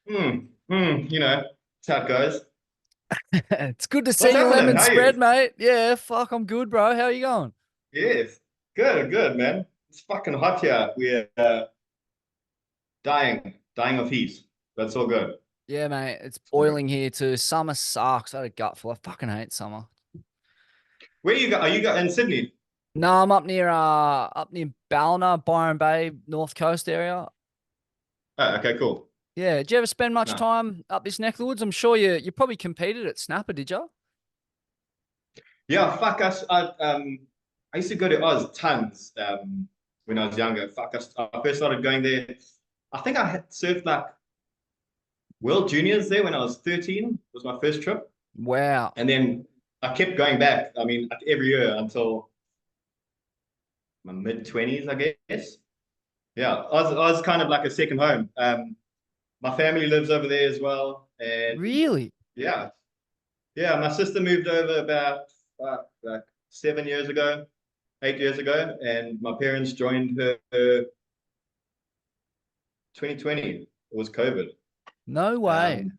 You know, that's how it goes. It's good to What's see you, happening? lemon How are you? spread, mate. Yeah, fuck, I'm good, bro. How you going? Yes. Good, good, man. It's fucking hot here. We're dying of heat. That's all good. Yeah, mate. It's It's all good. boiling here too. Summer sucks. I had a gutful. I fucking hate summer. Where you go? Are you got in Sydney? No, I'm up near Ballina, Byron Bay, North Coast area. Oh, okay, cool. Yeah. Did you ever spend much No. time up this neck of the woods? I'm sure you probably competed at Snapper, did you? Yeah, fuck us. I used to go to Oz tons when I was younger. Fuck us. I first started going there. I think I had surfed like World Juniors there when I was 13. Was my first trip. Wow. And then I kept going back. I mean, like every year until my mid 20s, I guess. Yeah, I was kind of like a second home. My family lives over there as well, and Really? yeah, yeah. My sister moved over about like 7 years ago, 8 years ago, and my parents joined her 2020. It was COVID. No way. Um,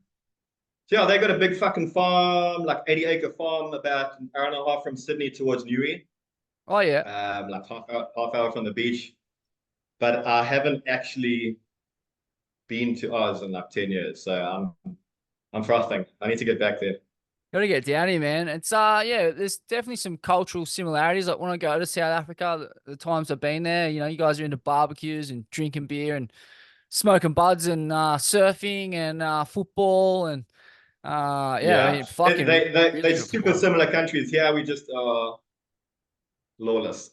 so yeah, they got a big fucking farm, like 80-acre farm, about an hour and a half from Sydney towards Newry, Oh yeah. like half hour from the beach. But I haven't actually been to Oz in like 10 years, so I'm frothing. I need to get back there. Gotta get down here, man. It's yeah, there's definitely some cultural similarities. Like when I go to South Africa, the times I've been there, you guys are into barbecues and drinking beer and smoking buds and surfing and football and yeah, I Yeah, mean fucking really they're good super fun. similar countries. Here we just are lawless.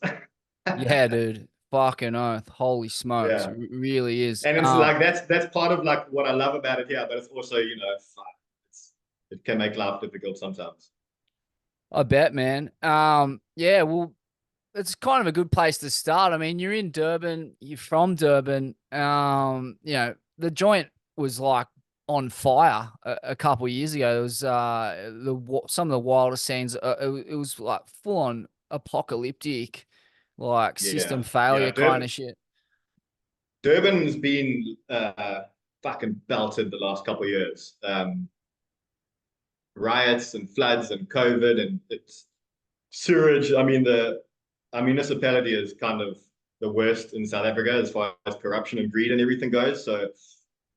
Yeah, dude. Fucking oath. Holy smokes. Yeah, Really is. and it's like that's part of like what I love about it here, but it's also fuck, it can make life difficult sometimes. I bet, man. Yeah, well, it's kind of a good place to start. I mean, you're in Durban, you're from Durban. The joint was like on fire a couple of years ago. It was some of the wildest scenes. It was like full on apocalyptic, like system Yeah, failure yeah. kind of shit. Durban's been fucking belted the last couple of years. Riots and floods and COVID and it's sewage. I mean, the our municipality is kind of the worst in South Africa as far as corruption and greed and everything goes. So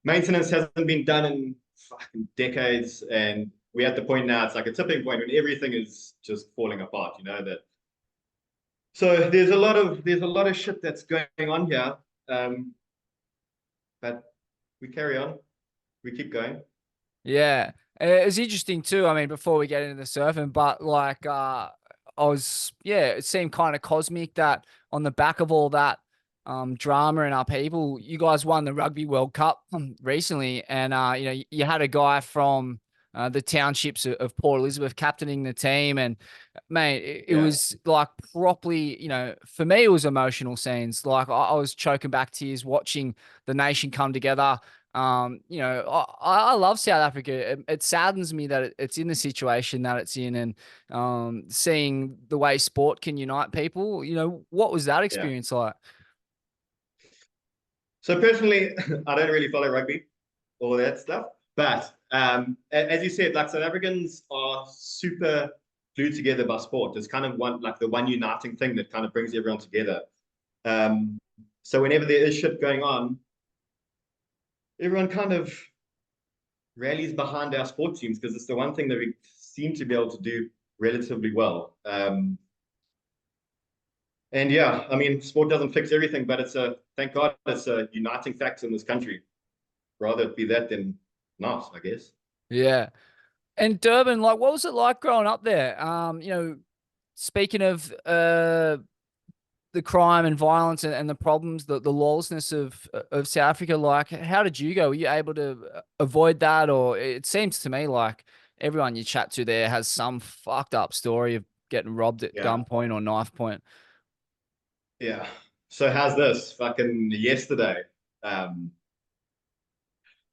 maintenance hasn't been done in fucking decades, and we're at the point now. It's like a tipping point when everything is just falling apart. You know that. So there's a lot of shit that's going on here, um, but we carry on. We keep going. Yeah. It was interesting too. I mean, before we get into the surfing, but like yeah, it seemed kind of cosmic that on the back of all that drama and upheaval, you guys won the Rugby World Cup recently, and you had a guy from the townships of Port Elizabeth captaining the team, and mate, it Yeah. was like properly, for me, it was emotional scenes. Like I was choking back tears watching the nation come together. I love South Africa. It saddens me that it's in the situation that it's in, and seeing the way sport can unite people. What was that Yeah. experience like? So personally, I don't really follow rugby, all that stuff. But as you said, like South Africans are super glued together by sport. It's kind of the one uniting thing that kind of brings everyone together. Um, so whenever there is shit going on, everyone kind of rallies behind our sport teams because it's the one thing that we seem to be able to do relatively well. And yeah, I mean, sport doesn't fix everything, but thank God it's a uniting factor in this country. Rather it be that than not, I guess. Yeah. And Durban, like, what was it like growing up there? Speaking of the crime and violence and the problems, the lawlessness of South Africa, like, how did you go? Were you able to avoid that? Or it seems to me like everyone you chat to there has some fucked up story of getting robbed at Yeah, gunpoint or knife point. yeah. So how's this? Fucking yesterday, um,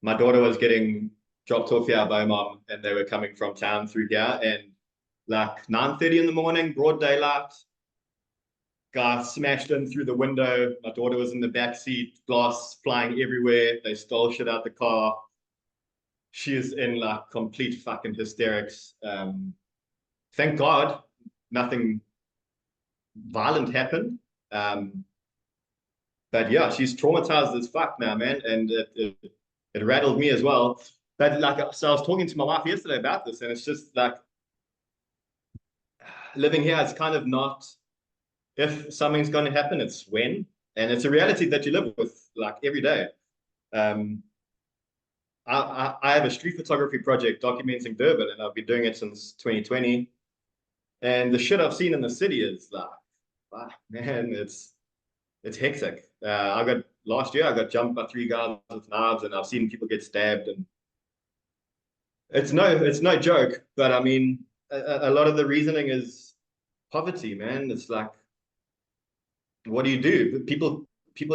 my daughter was getting dropped off here by mom, and they were coming from town through here, and like 9:30 in the morning, broad daylight, guy smashed in through the window. My daughter was in the back seat, glass flying everywhere. They stole shit out the car. she is in like complete fucking hysterics. Thank God nothing violent happened. Um, but yeah, she's traumatized as fuck now, man, and it rattled me as well. But like, so I was talking to my wife yesterday about this, and it's just like living here is kind of not if something's going to happen, it's when, and it's a reality that you live with like every day. Um, I have a street photography project documenting Durban, and I've been doing it since 2020. And the shit I've seen in the city is like, man, it's hectic. I got last year I got jumped by three guys with knives, and I've seen people get stabbed, and it's no joke. But I mean, a lot of the reasoning is poverty, man. It's like, what do you do? People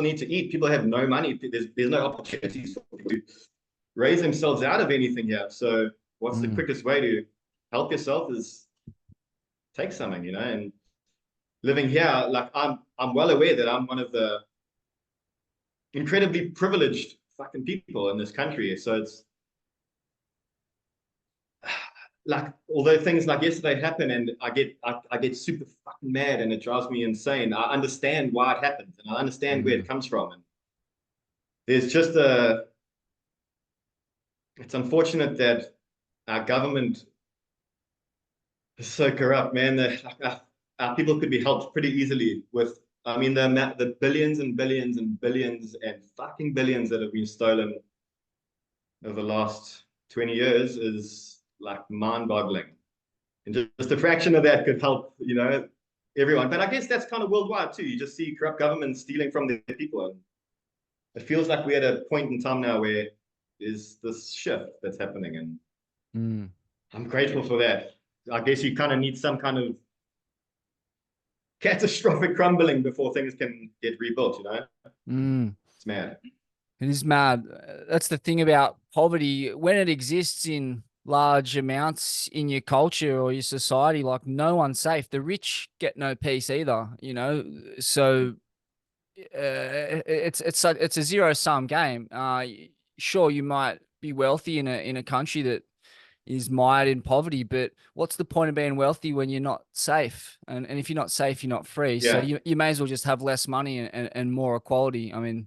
need to eat. People have no money. There's no opportunities for people to raise themselves out of anything here. So what's the Mm. quickest way to help yourself is take something, you know, and living here, like I'm well aware that I'm one of the incredibly privileged fucking people in this country. So it's like, although things like yesterday happen and I get super fucking mad and it drives me insane, I understand why it happens and I understand where Mm. it comes from. And there's just a, it's unfortunate that our government is so corrupt, man. Like our people could be helped pretty easily with, I mean, the billions and billions and billions and fucking billions that have been stolen over the last 20 years is like mind-boggling. And just a fraction of that could help, you know, everyone. But I guess that's kind of worldwide too. You just see corrupt governments stealing from their people. And it feels like we're at a point in time now where there's this shift that's happening. And Mm. I'm grateful for that. I guess you kind of need some kind of catastrophic crumbling before things can get rebuilt, you know? Mm. It's mad. It is mad. That's the thing about poverty. When it exists in large amounts in your culture or your society, like no one's safe. The rich get no peace either, you know. So it's a zero sum game. Sure, you might be wealthy in a country that is mired in poverty, but what's the point of being wealthy when you're not safe? And if you're not safe, you're not free. So Yeah. you may as well just have less money and more equality. I mean,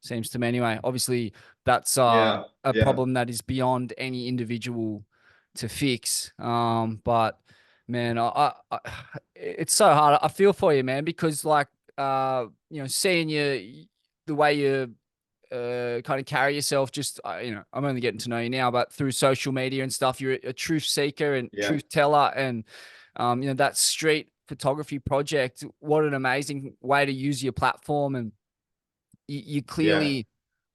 seems to me anyway. Obviously, that's Yeah. a Yeah. problem that is beyond any individual to fix. But man, it's so hard. I feel for you, man, because like seeing you the way you kind of carry yourself, just I'm only getting to know you now, but through social media and stuff, you're a truth seeker and Yeah. truth teller, and that street photography project. What an amazing way to use your platform, and you Yeah. clearly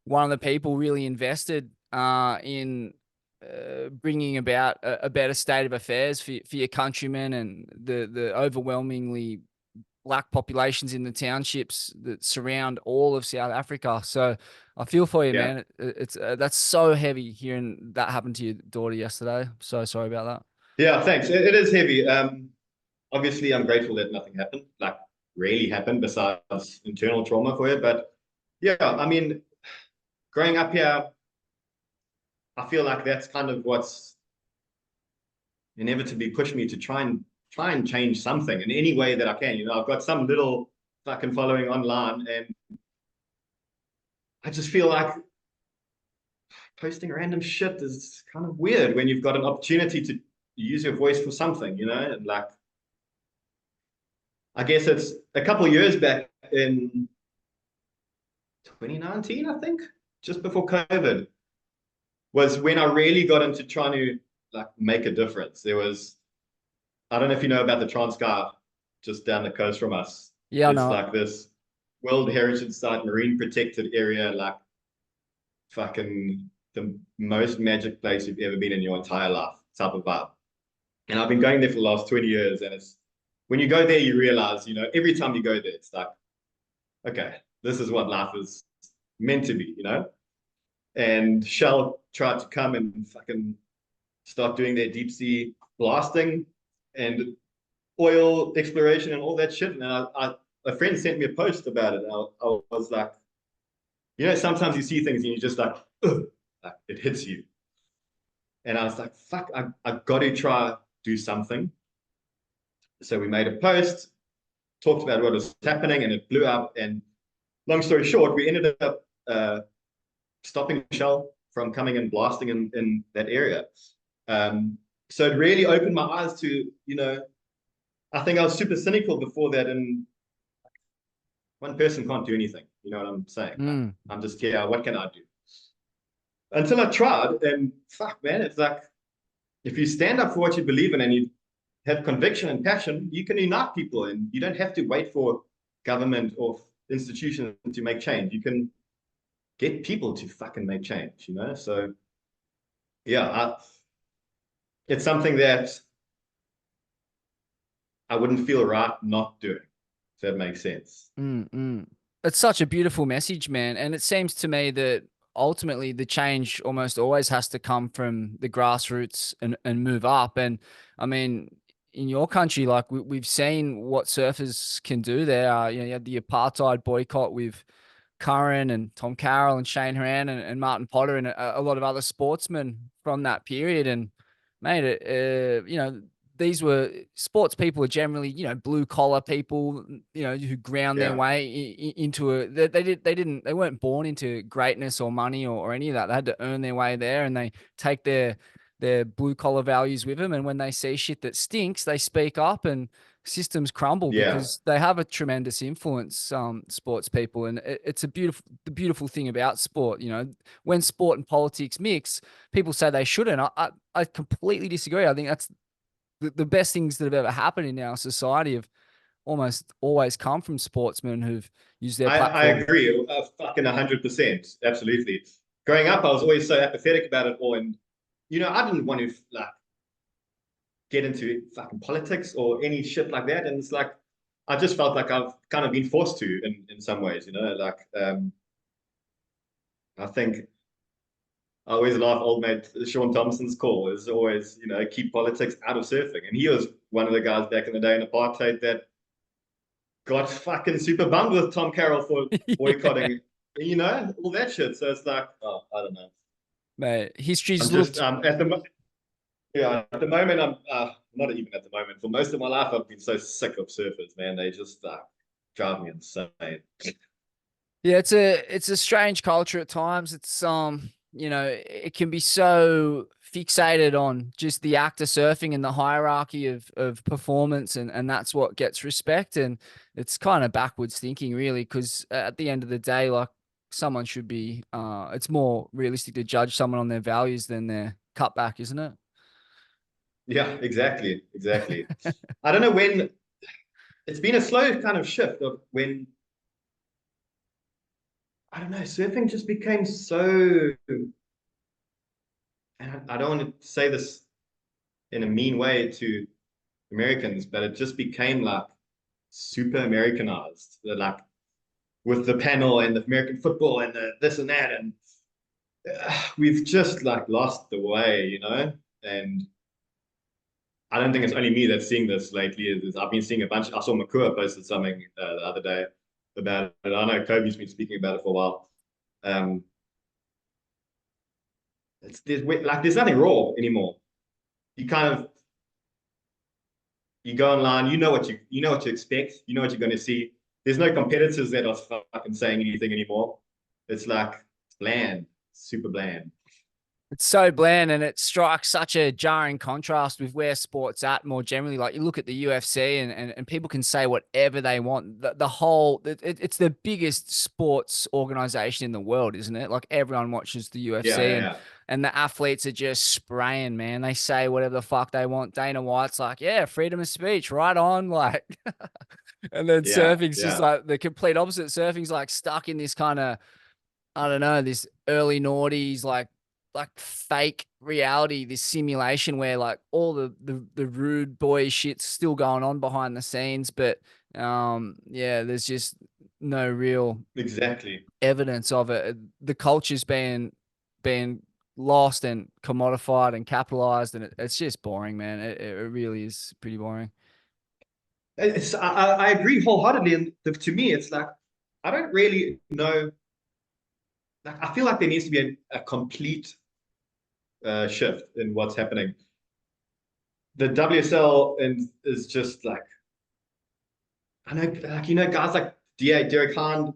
one of the people really invested in bringing about a better state of affairs for your countrymen and the overwhelmingly black populations in the townships that surround all of South Africa. So I feel for you, Yeah. man. It's that's so heavy hearing that happened to your daughter yesterday. So sorry about that. Yeah. Thanks. It is heavy. Obviously, I'm grateful that nothing happened, like really happened besides internal trauma for it. But yeah, I mean, growing up here, I feel like that's kind of what's inevitably pushed me to try and change something in any way that I can. You know, I've got some little fucking following online, and I just feel like posting random shit is kind of weird when you've got an opportunity to use your voice for something, you know, and like I guess it's a couple of years back in 2019, I think, just before COVID, was when I really got into trying to like make a difference. There was, I don't know if you know about the Transkei just down the coast from us. Yeah, It's no. like this World Heritage Site, marine protected area, like fucking the most magic place you've ever been in your entire life, type of vibe. And I've been going there for the last 20 years. And it's when you go there, you realize, you know, every time you go there, it's like, okay, this is what life is meant to be, you know? And Shell tried to come and fucking start doing their deep sea blasting and oil exploration and all that shit. And a friend sent me a post about it. And I was like, you know, sometimes you see things and you just like, ugh, like it hits you. And I was like, fuck, I got to try do something. So we made a post, talked about what was happening, and it blew up. And long story short, we ended up stopping Shell from coming and blasting in that area. So it really opened my eyes to, I think I was super cynical before that, and one person can't do anything. You know what I'm saying? Mm. I'm just here. What can I do? Until I tried, and fuck, man, it's like if you stand up for what you believe in and you have conviction and passion, you can unite people, and you don't have to wait for government or institutions to make change. You can get people to fucking make change, So yeah, it's something that I wouldn't feel right not doing, if that makes sense. Mm. It's such a beautiful message, man. And it seems to me that ultimately the change almost always has to come from the grassroots and move up. And I mean, in your country, like we've seen what surfers can do there. You had the apartheid boycott with Curran and Tom Carroll and Shane Horan and Martin Potter and a lot of other sportsmen from that period. And mate, these were sports people are generally, blue collar people, who ground their Yeah. way into they weren't born into greatness or money or any of that. They had to earn their way there, and they take their blue collar values with them. And when they see shit that stinks, they speak up, and systems crumble Yeah. because they have a tremendous influence, sports people. And it's the beautiful thing about sport, when sport and politics mix, people say they shouldn't. I completely disagree. I think that's the best things that have ever happened in our society have almost always come from sportsmen who've used their I platform. agree, fucking 100%. Absolutely. Growing up, I was always so apathetic about it all. And, I didn't want to like get into fucking politics or any shit like that. And it's like, I just felt like I've kind of been forced to in some ways, like, I think I always laugh old mate Sean Thompson's call is always, keep politics out of surfing. And he was one of the guys back in the day in apartheid that got fucking super bummed with Tom Carroll for Yeah, boycotting, all that shit. So it's like, oh, I don't know. mate. History's I'm just looked. at the moment I'm not even at the moment. For most of my life, I've been so sick of surfers, man. They just drive me insane. Yeah, it's a strange culture at times. It's it can be so fixated on just the act of surfing and the hierarchy of performance, and that's what gets respect. And it's kind of backwards thinking, really, because at the end of the day, like someone should be it's more realistic to judge someone on their values than their cutback, isn't it? Yeah, exactly, exactly. I don't know when it's been a slow kind of shift of when I don't know, surfing just became so, and I don't want to say this in a mean way to Americans, but it just became like super Americanized. Like with the panel and the American football and the this and that, and we've just like lost the way, And I don't think it's only me that's seeing this lately. I've been seeing a bunch. I saw Makua posted something the other day about it. I know Kobe's been speaking about it for a while. Um, there's nothing raw anymore. You kind of you go online, you know what to expect, you know what you're going to see. There's no competitors that are fucking saying anything anymore. It's like it's bland, super bland. It's so bland, and it strikes such a jarring contrast with where sports at more generally. Like you look at the UFC, and people can say whatever they want. The whole it's the biggest sports organization in the world, isn't it? Like everyone watches the Yeah, UFC, yeah, and yeah. and the athletes are just spraying, man. They say whatever the fuck they want. Dana White's like, yeah, freedom of speech, right on, like. And then Yeah, surfing's just yeah. like the complete opposite. Surfing's like stuck in this kind of, I don't know, this early noughties, like fake reality, this simulation where like all the rude boy shit's still going on behind the scenes, but yeah, there's just no real Exactly. evidence of it. The culture's been lost and commodified and capitalized, and it's just boring, man. It really is pretty boring. I agree wholeheartedly. And to me, it's like I don't really know. Like I feel like there needs to be a complete shift in what's happening. The WSL is just like, I know, like, guys like Derek Hahn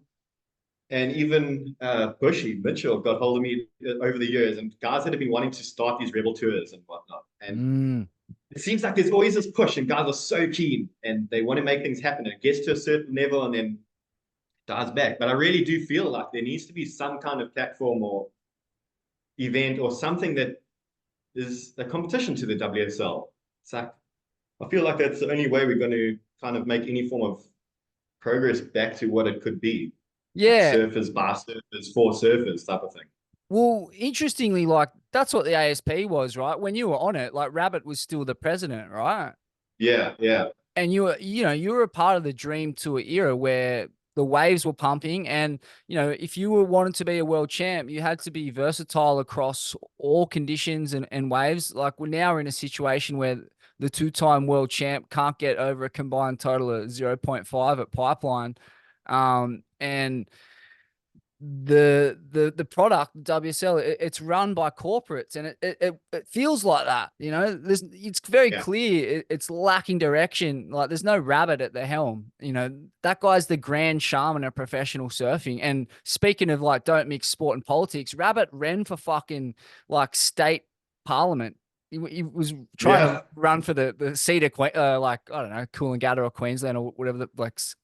and even Bushy Mitchell got hold of me over the years, and guys that have been wanting to start these rebel tours and whatnot. And Mm. it seems like there's always this push, and guys are so keen and they want to make things happen. It gets to a certain level and then dies back. But I really do feel like there needs to be some kind of platform or event or something that is a competition to the WSL. It's like, I feel like that's the only way we're going to kind of make any form of progress back to what it could be. Like Yeah. surfers, bar surfers, for surfers type of thing. Well, interestingly, like that's what the ASP was, right? When you were on it, like Rabbit was still the president, right? Yeah, yeah, And you were, you were a part of the Dream Tour era where the waves were pumping, and if you were wanted to be a world champ, you had to be versatile across all conditions and waves. Like we're in a situation where the two-time world champ can't get over a combined total of 0.5 at Pipeline, and the product WSL, it's run by corporates, and it feels like that. It's very yeah. clear it's lacking direction. Like there's no Rabbit at the helm. That guy's the grand shaman of professional surfing. And speaking of like, don't mix sport and politics, Rabbit ran for fucking like state parliament. He was trying to Yeah, run for the seat of like, I don't know, Coolangatta or Queensland or whatever.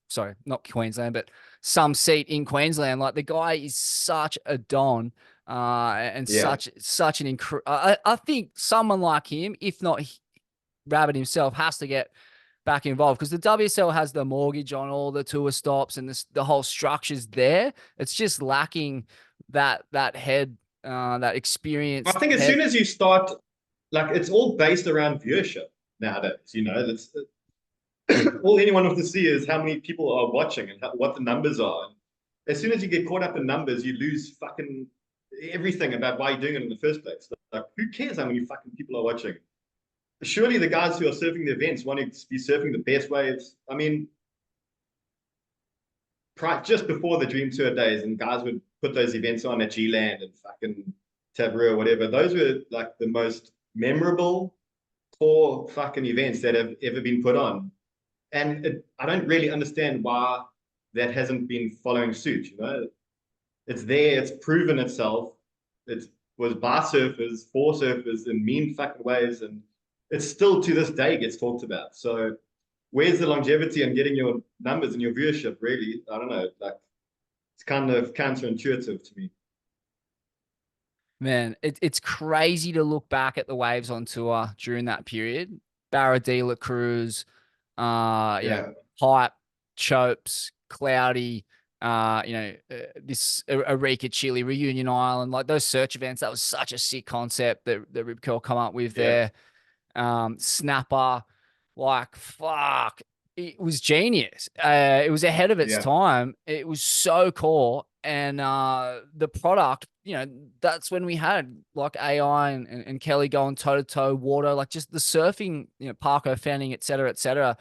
Sorry, not Queensland, but some seat in Queensland. Like the guy is such a don, and yeah. such an I think someone like him, if not Rabbit himself, has to get back involved, because the WSL has the mortgage on all the tour stops, and the whole structure's there. It's just lacking that head, that I experienced think as head. soon as you start, like, it's all based around viewership nowadays. That's all anyone wants to see is how many people are watching and what the numbers are. And as soon as you get caught up in numbers, you lose fucking everything about why you're doing it in the first place. Like, who cares how many fucking people are watching? Surely the guys who are surfing the events want to be surfing the best waves. I mean, just before the Dream Tour days, and guys would put those events on at G-Land and fucking Tabarua or whatever. Those were like the most memorable core fucking events that have ever been put on. And I don't really understand why that hasn't been following suit. It's there, it's proven itself. It was bar surfers, for surfers in mean fucking ways, and it still to this day gets talked about. So where's the longevity in getting your numbers and your viewership? Really, I don't know. Like, it's kind of counterintuitive to me. Man, it's crazy to look back at the waves on tour during that period. Barradilla Cruise, Yeah, Pipe, Chopes, Cloudy, this Eureka Chile, Reunion Island, like those search events. That was such a sick concept that Rip Curl come up with yeah, there. Snapper, like fuck, it was genius. It was ahead of its yeah, time. It was so core, and the product, that's when we had like AI and Kelly going toe to toe, water, like just the surfing, Parko Fanning, et cetera, et cetera.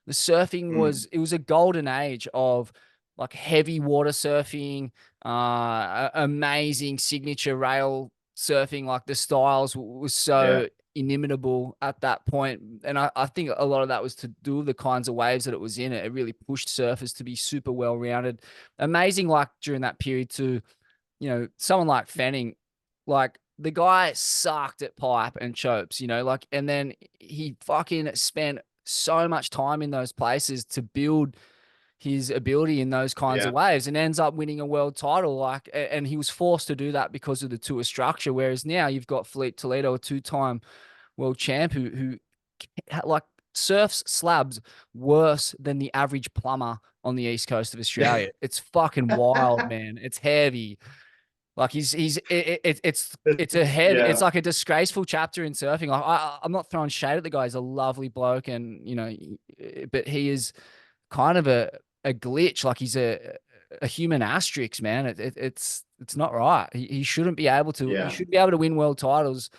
The surfing mm, it was a golden age of like heavy water surfing, amazing signature rail surfing. Like the styles was yeah, so inimitable at that point. And I think a lot of that was to do with the kinds of waves that it was in. It really pushed surfers to be super well rounded. Amazing, like during that period too, someone like Fanning, like the guy sucked at pipe and chopes, like, and then he fucking spent so much time in those places to build his ability in those kinds of yeah, waves, and ends up winning a world title. Like, and he was forced to do that because of the tour structure. Whereas now you've got Fleet Toledo, a two-time world champ who like surfs slabs worse than the average plumber on the east coast of Australia. It's fucking wild, man. It's heavy. Like it's a heavy. It's yeah, like a disgraceful chapter in surfing. Like I'm not throwing shade at the guy. He's a lovely bloke, and but he is kind of a glitch. Like he's a human asterisk, man. It's not right. He shouldn't be able to. He yeah, should be able to win world titles,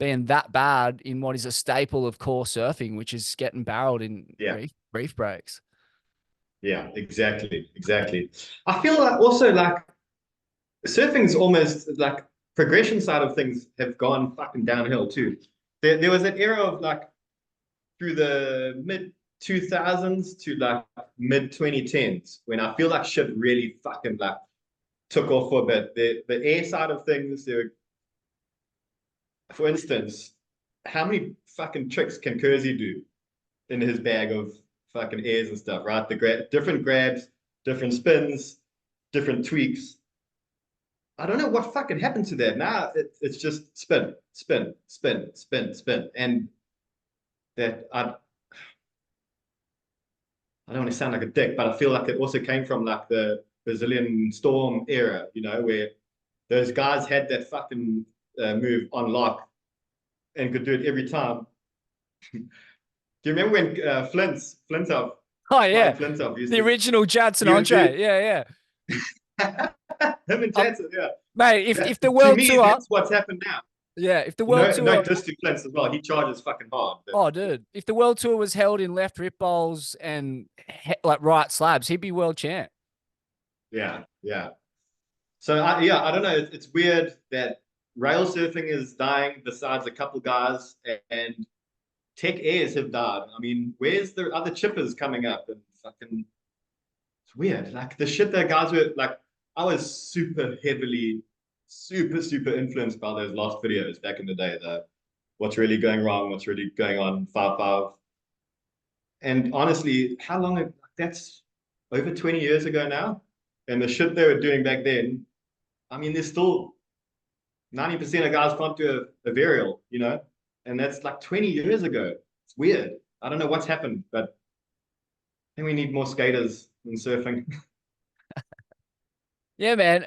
being that bad in what is a staple of core surfing, which is getting barreled in yeah. reef breaks. Yeah, exactly, exactly. I feel like also like surfing's almost like progression side of things have gone fucking downhill too. There was an era of like through the mid 2000s to like mid 2010s when I feel like shit really fucking like took off for a bit. The air side of things, there, for instance, how many fucking tricks can Kersey do in his bag of fucking airs and stuff, right? Different grabs, different spins, different tweaks. I don't know what fucking happened to that. Now it's just spin, spin, spin, spin, spin. And that I don't want to sound like a dick, but I feel like it also came from like the Brazilian Storm era, you know, where those guys had that fucking move on lock and could do it every time. Do you remember when Flintoff, Oh yeah, Martin Flintoff used the to, original Jadson he would do Andre. Yeah, yeah. him and Jansen, yeah. Mate, if the To world me, tour, that's what's happened now. yeah, if the world No, no tour, diss to Flint's as well. He charges fucking hard. But oh dude, if the world tour was held in left rip bowls and like right slabs, he'd be world champ. yeah, yeah. So I don't know. It's weird that rail surfing is dying. Besides a couple guys, and tech airs have died. I mean, where's the other chippers coming up? And fucking, it's weird. Like the shit that guys were like. I was super heavily, super influenced by those lost videos back in the day. The what's really going wrong, what's really going on, 5-5. And honestly, how long? That's over 20 years ago now. And the shit they were doing back then, I mean, there's still 90% of guys can't do a varial, you know? And that's like 20 years ago. It's weird. I don't know what's happened, but I think we need more skaters in surfing. Yeah, man.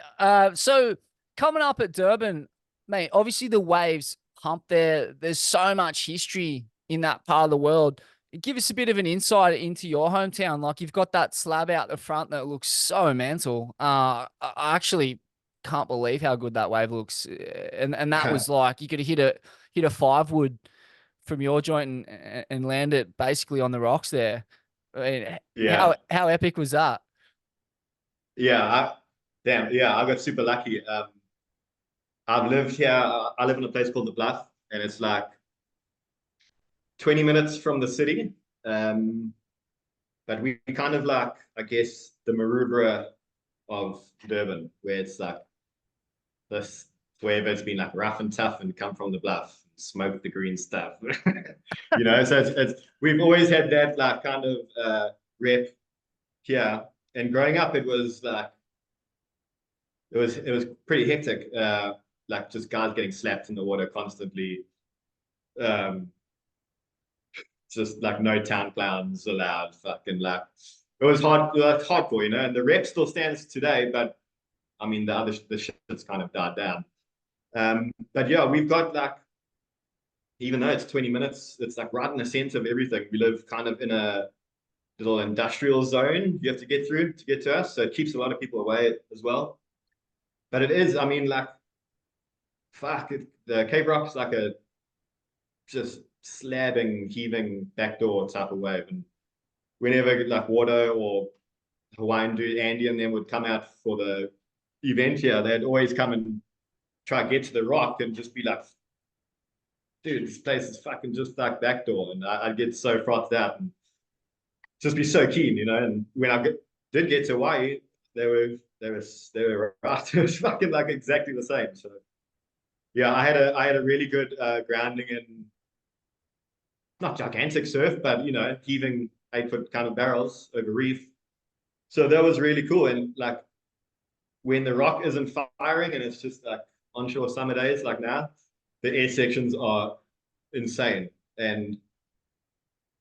So coming up at Durban, mate, obviously the waves hump there. There's so much history in that part of the world. Give us a bit of an insight into your hometown. Like you've got that slab out the front that looks so mental. I actually can't believe how good that wave looks. And that was like you could hit a 5 wood from your joint and land it basically on the rocks there. I mean, Yeah. how epic was that? Yeah. Damn. Yeah. I got super lucky. I've lived here. I live in a place called The Bluff, and it's like 20 minutes from the city. Um, but we kind of like, I guess, the Maroubra of Durban, where it's like this where it's been like rough and tough and come from the bluff, smoke the green stuff. You know, so it's we've always had that like kind of rep here. And growing up, it was like it was pretty hectic. Like just guys getting slapped in the water constantly. Um, just like no town clowns allowed. Fucking like it was hardcore, you know. And the rep still stands today, but I mean the shit's kind of died down. But yeah, we've got like even though it's 20 minutes, it's like right in the center of everything. We live kind of in a little industrial zone you have to get through to get to us, so it keeps a lot of people away as well. But it is, I mean, like the Cape Rock's like a just slabbing, heaving backdoor type of wave. And whenever like Water or Hawaiian dude Andy and them would come out for the event here, they'd always come and try to get to the rock and just be like, dude, this place is fucking just like backdoor. And I'd get so frothed out and just be so keen, you know. And when did get to Hawaii, they were right. It was fucking like exactly the same. So yeah, I had a really good grounding in not gigantic surf, but you know, heaving 8 foot kind of barrels over reef. So that was really cool. And like when the rock isn't firing and it's just like onshore summer days like now, the air sections are insane. And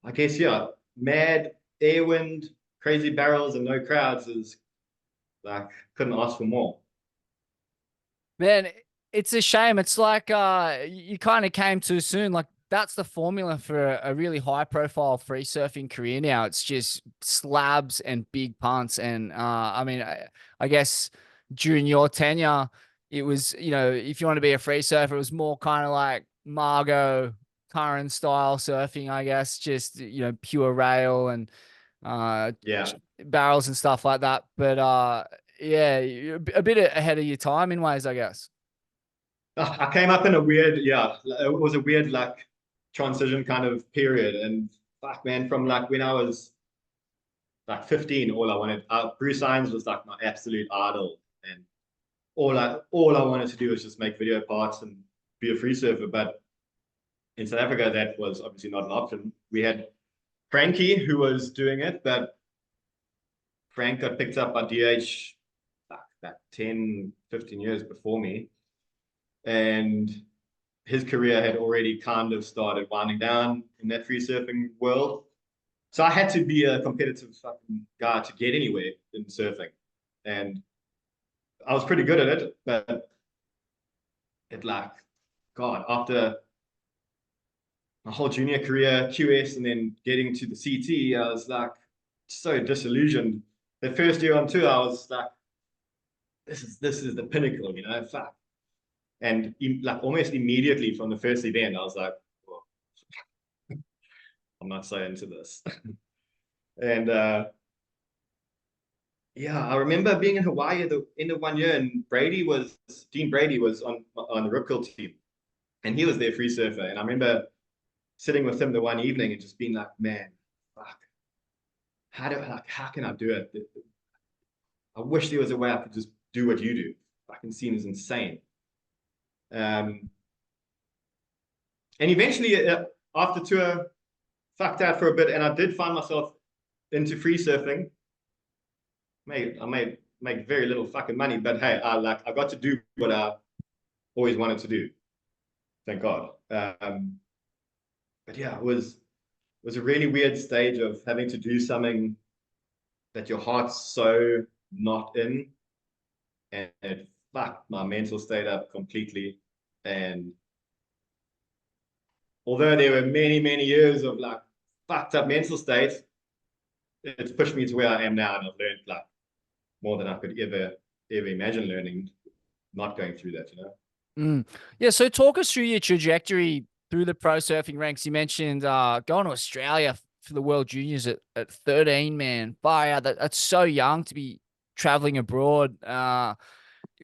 I guess yeah, mad air wind, crazy barrels, and no crowds is like couldn't ask for more. Man, it's a shame. It's like you kind of came too soon. Like that's the formula for a really high profile free surfing career now. It's just slabs and big punts. And I mean, I guess during your tenure, it was, you know, if you want to be a free surfer, it was more kind of like Margot current style surfing, I guess, just, you know, pure rail and uh Yeah. barrels and stuff like that. But yeah, you're a bit ahead of your time in ways, I guess. I came up in a weird, yeah, it was a weird like transition kind of period. And fuck, man, from like when I was like 15, all I wanted, Bruce Hines was like my absolute idol. And all I wanted to do was just make video parts and be a free surfer. But in South Africa, that was obviously not an option. We had Frankie who was doing it, but Frank got picked up by DH like about 10, 15 years before me. And his career had already kind of started winding down in that free surfing world. So I had to be a competitive fucking guy to get anywhere in surfing. And I was pretty good at it, but it like, God, after my whole junior career, QS, and then getting to the CT, I was like so disillusioned. The first year on tour, I was like, this is the pinnacle, you know, fuck. And like almost immediately from the first event, I was like, well, I'm not so into this. And yeah, I remember being in Hawaii at the end of one year, and Dean Brady was on the Rip Curl team, and he was their free surfer. And I remember sitting with him the one evening and just being like, man, fuck, how can I do it? I wish there was a way I could just do what you do. Fucking seems insane. And eventually, after tour, fucked out for a bit, and I did find myself into free surfing. I made make very little fucking money, but hey, I got to do what I always wanted to do. Thank God. But yeah, it was a really weird stage of having to do something that your heart's so not in, and it fucked my mental state up completely. And although there were many, many years of like fucked up mental state, it's pushed me to where I am now, and I've learned like more than I could ever imagine learning, not going through that, you know. Yeah, so talk us through your trajectory through the pro surfing ranks. You mentioned going to Australia for the World Juniors at 13, man. Fire, that's so young to be traveling abroad.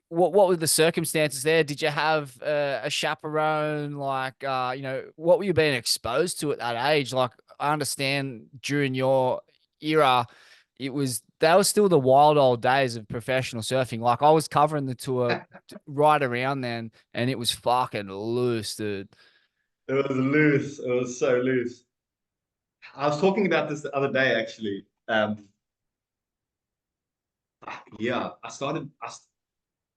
What were the circumstances there? Did you have a chaperone? Like, what were you being exposed to at that age? Like, I understand during your era, that was still the wild old days of professional surfing. Like, I was covering the tour right around then, and it was fucking loose, dude. It was loose. It was so loose. I was talking about this the other day, actually. Yeah,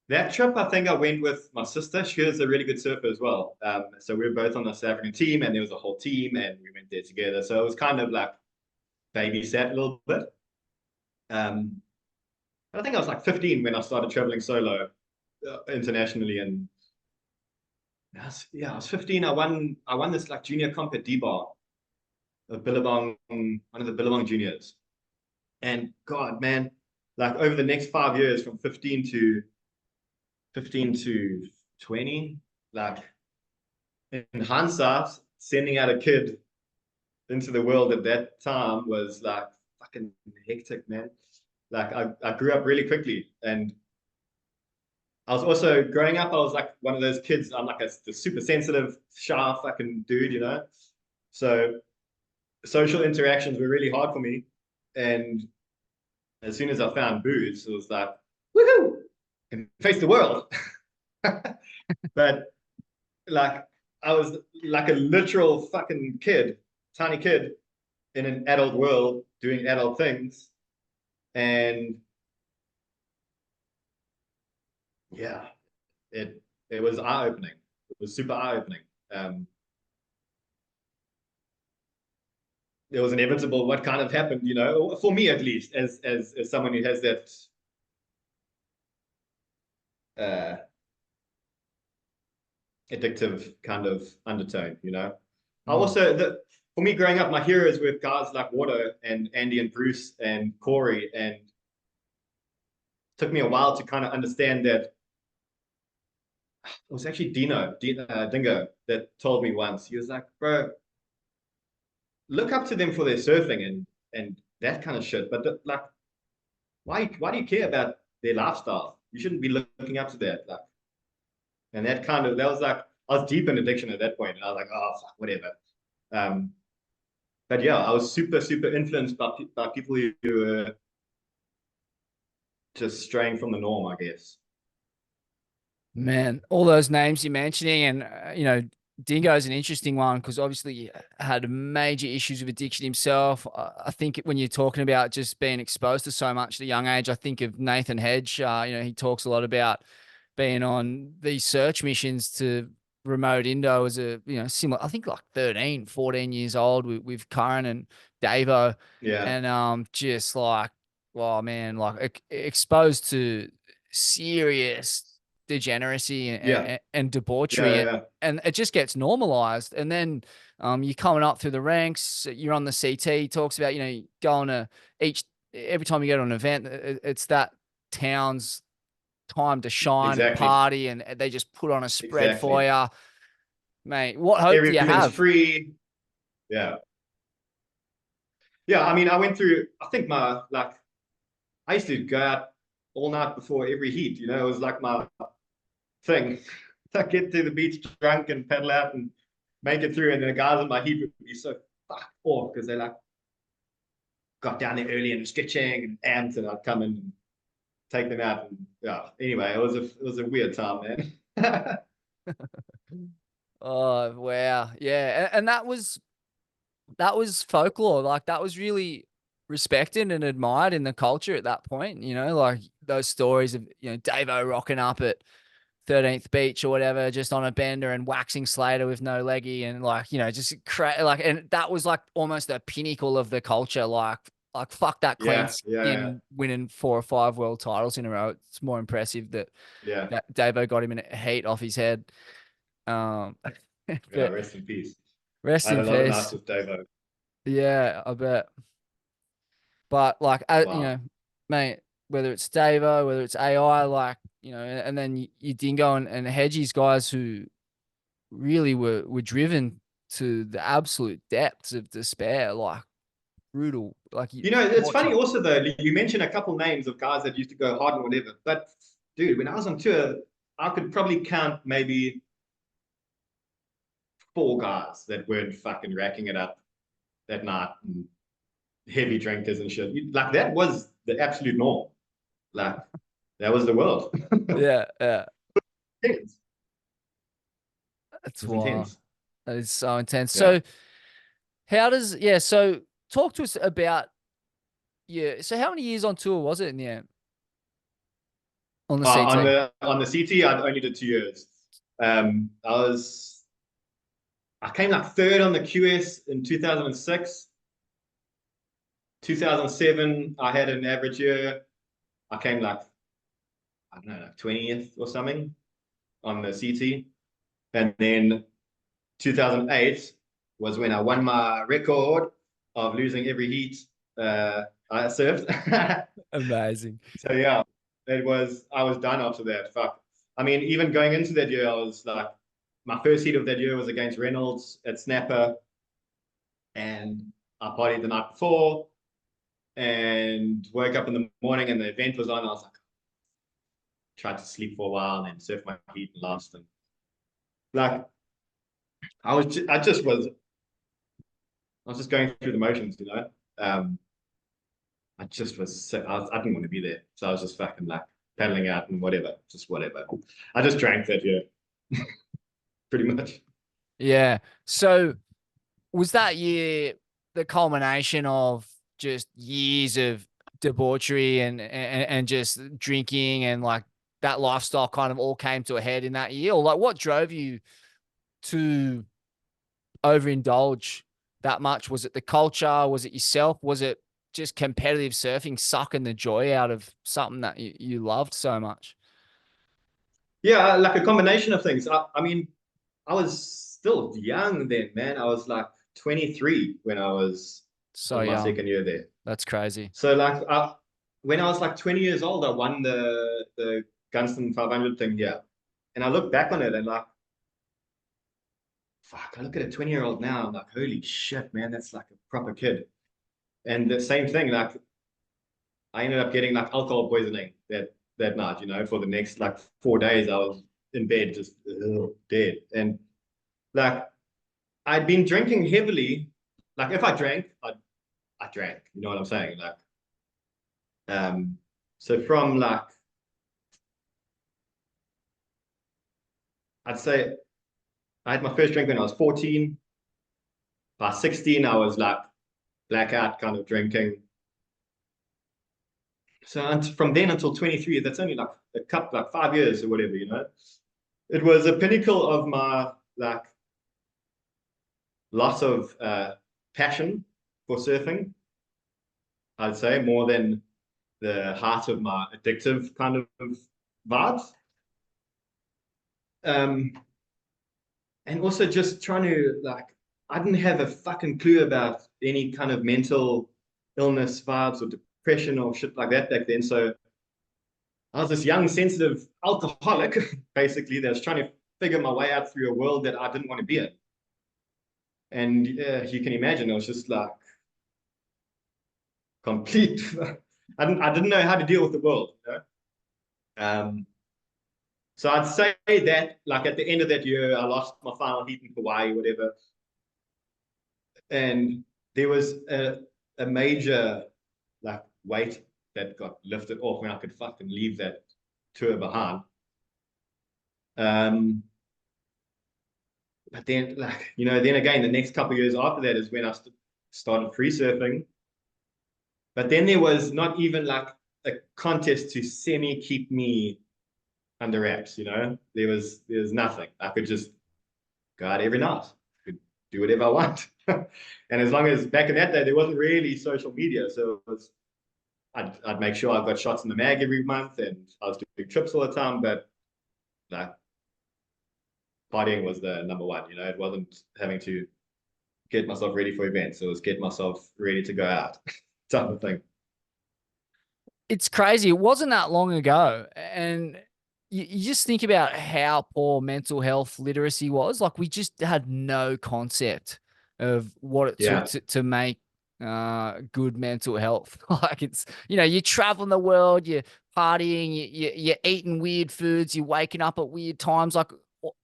that trip. I think I went with my sister. She was a really good surfer as well. So we were both on the South African team, and there was a whole team, and we went there together. So it was kind of like babysat a little bit. But I think I was like 15 when I started traveling solo internationally, and I was 15. I won this like junior comp at D-Bar of Billabong, one of the Billabong juniors. And God, man, like over the next 5 years, from 15 to 20, like in hindsight, sending out a kid into the world at that time was like fucking hectic, man. Like I grew up really quickly, and I was also growing up. I was like one of those kids. I'm like a super sensitive, shy fucking dude, you know. So social interactions were really hard for me, and as soon as I found booze, it was like, woohoo, and face the world. But like I was like a literal fucking kid, tiny kid in an adult world doing adult things. And yeah, it was eye-opening. It was super eye-opening. Um, it was inevitable what kind of happened, you know, for me at least, as someone who has that uh addictive kind of undertone, you know. I Mm. also for me growing up, my heroes were guys like Watto and Andy and Bruce and Corey, and it took me a while to kind of understand that. It was actually Dingo that told me once. He was like, bro, look up to them for their surfing and that kind of shit. But like, why do you care about their lifestyle? You shouldn't be looking up to that. Like, And that was like, I was deep in addiction at that point. And I was like, oh, fuck, whatever. Um, but yeah, I was super, super influenced by people who were just straying from the norm, I guess. Man, all those names you're mentioning, and Dingo's an interesting one because obviously he had major issues with addiction himself. I think when you're talking about just being exposed to so much at a young age, I think of Nathan Hedge. He talks a lot about being on these search missions to remote Indo as a, similar, I think like 13, 14 years old with Curran and Davo. Yeah, And just like, well, man, like exposed to serious degeneracy yeah, and yeah, debauchery, yeah, and it just gets normalized. And then you're coming up through the ranks, you're on the CT. He talks about, going to every time you go to an event, it's that town's time to shine and exactly, party, and they just put on a spread for exactly. you. Mate, what hope do you Everything's have? free. Yeah. Yeah, I mean, I went through, I think I used to go out all night before every heat, it was like my thing. I get to the beach drunk and paddle out and make it through. And then the guys in my heat would be so fucked off because they like got down there early and stretching and amped, and I'd come in and take them out. And yeah, anyway, it was a weird time, man. Oh wow, yeah, and that was folklore. Like that was really respected and admired in the culture at that point. Like those stories of Davo rocking up at 13th Beach or whatever, just on a bender and waxing Slater with no leggy, and like just like, and that was like almost the pinnacle of the culture. Like fuck that clean Yeah, yeah, skin winning 4 or 5 world titles in a row. It's more impressive that yeah, that Davo got him in a heat off his head. Um, yeah. but Rest in peace. I rest had in a lot of nights peace. with Davo. Yeah, I bet. But like, Wow. mate, whether it's Davo, whether it's AI, like, and then you Dingo and Hedgies guys who really were driven to the absolute depths of despair, like brutal, like It's funny torture. also though, you mentioned a couple names of guys that used to go hard and whatever. But dude, when I was on tour, I could probably count maybe four guys that weren't fucking racking it up that night and heavy drinkers and shit. Like that was the absolute norm. Like that was the world. It Yeah, yeah, was that's wild. intense. That is so intense. Yeah. So so talk to us about, yeah. So how many years on tour was it in the end on the On CT? the CT, I only did 2 years. I came like third on the QS in 2006. 2007, I had an average year. I came like, I don't know, like 20th or something on the CT. And then 2008 was when I won my record of losing every heat I served. Amazing. So yeah, I was done after that. Fuck. I mean, even going into that year, I was like, my first heat of that year was against Reynolds at Snapper, and I partied the night before and woke up in the morning and the event was on. I was like, tried to sleep for a while and then surf my heat and lost. And like, I was just going through the motions. I just was sick. I didn't want to be there. So I was just fucking like paddling out and whatever, just whatever. I just drank that year, pretty much. Yeah. So was that year the culmination of just years of debauchery and just drinking, and like that lifestyle kind of all came to a head in that year? Or like what drove you to overindulge that much? Was it the culture? Was it yourself? Was it just competitive surfing sucking the joy out of something that you loved so much? Yeah, like a combination of things. I mean, I was still young then, man. I was like 23 when I was So in my young. second year there. That's crazy. So like when I was like 20 years old, I won the Gunston 500 thing here. And I look back on it and like, fuck, I look at a 20-year-old now, I'm like, holy shit, man, that's like a proper kid. And the same thing, like I ended up getting like alcohol poisoning that night, for the next like 4 days. I was in bed, just dead. And like I'd been drinking heavily. Like if I drank, I drank. You know what I'm saying? Like, so from like I'd say I had my first drink when I was 14. By 16, I was like blackout kind of drinking. So from then until 23, that's only like a couple, like 5 years or whatever, you know. It was a pinnacle of my like loss of passion for surfing, I'd say, more than the heart of my addictive kind of vibes. Um, and also just trying to like, I didn't have a fucking clue about any kind of mental illness vibes or depression or shit like that back then. So I was this young, sensitive alcoholic, basically, that was trying to figure my way out through a world that I didn't want to be in. And you can imagine, it was just like complete. I didn't know how to deal with the world. You know? So I'd say that, like at the end of that year, I lost my final heat in Hawaii, whatever, and there was a major like weight that got lifted off when I could fucking leave that tour behind. But then, like you know, then again, the next couple of years after that is when I started free surfing. But then there was not even like a contest to semi keep me under wraps. You know, there was nothing. I could just go out every night, could do whatever I want. And as long as back in that day there wasn't really social media, so it was I'd make sure I got shots in the mag every month, and I was doing trips all the time. But like partying was the number one. You know, it wasn't having to get myself ready for events. It was get myself ready to go out, type of thing. It's crazy. It wasn't that long ago. And you just think about how poor mental health literacy was. Like we just had no concept of what it took Yeah, to make good mental health. Like it's, you're traveling the world, you're partying, you're eating weird foods, you're waking up at weird times. Like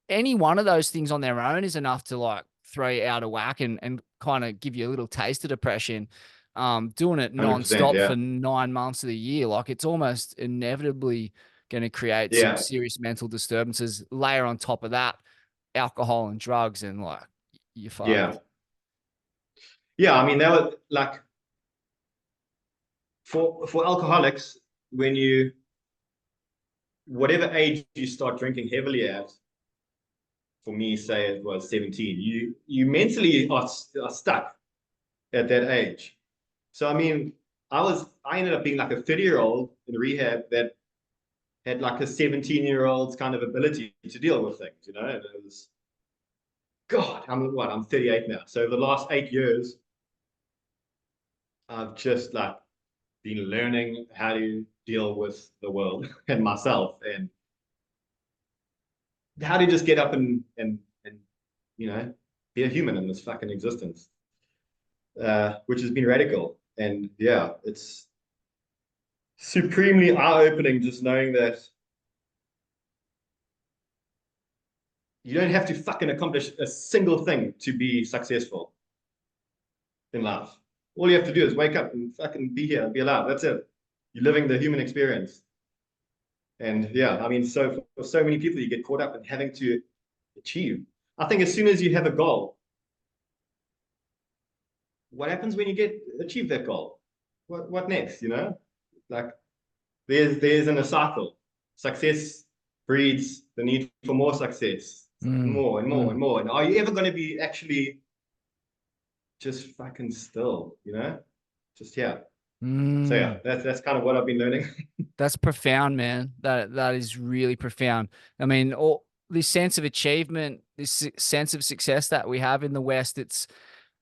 any one of those things on their own is enough to like throw you out of whack and kind of give you a little taste of depression. Doing it 100%. nonstop for Yeah, 9 months of the year, like it's almost inevitably going to create some yeah, serious mental disturbances. Layer on top of that, alcohol and drugs, and like you're yeah, fucked. yeah. I mean, that was like for alcoholics, when you whatever age you start drinking heavily at, for me, say it was 17, you mentally are stuck at that age. So I mean, I ended up being like a 30-year-old in rehab that had like a 17-year-old's kind of ability to deal with things, you know. And it was God, I'm 38 now. So the last 8 years, I've just like been learning how to deal with the world and myself and how to just get up and you know be a human in this fucking existence, which has been radical. And yeah, it's supremely eye-opening just knowing that you don't have to fucking accomplish a single thing to be successful in life. All you have to do is wake up and fucking be here and be alive. That's it. You're living the human experience. And yeah, I mean, so for so many people, you get caught up in having to achieve. I think as soon as you have a goal, what happens when you get achieve that goal? What next? You know, like there's in a cycle. Success breeds the need for more success, Mm, more and more mm, and more. And are you ever going to be actually just fucking still? You know, just yeah. So yeah, mm. that's kind of what I've been learning. That's profound, man. That is really profound. I mean, all this sense of achievement, this sense of success that we have in the West, it's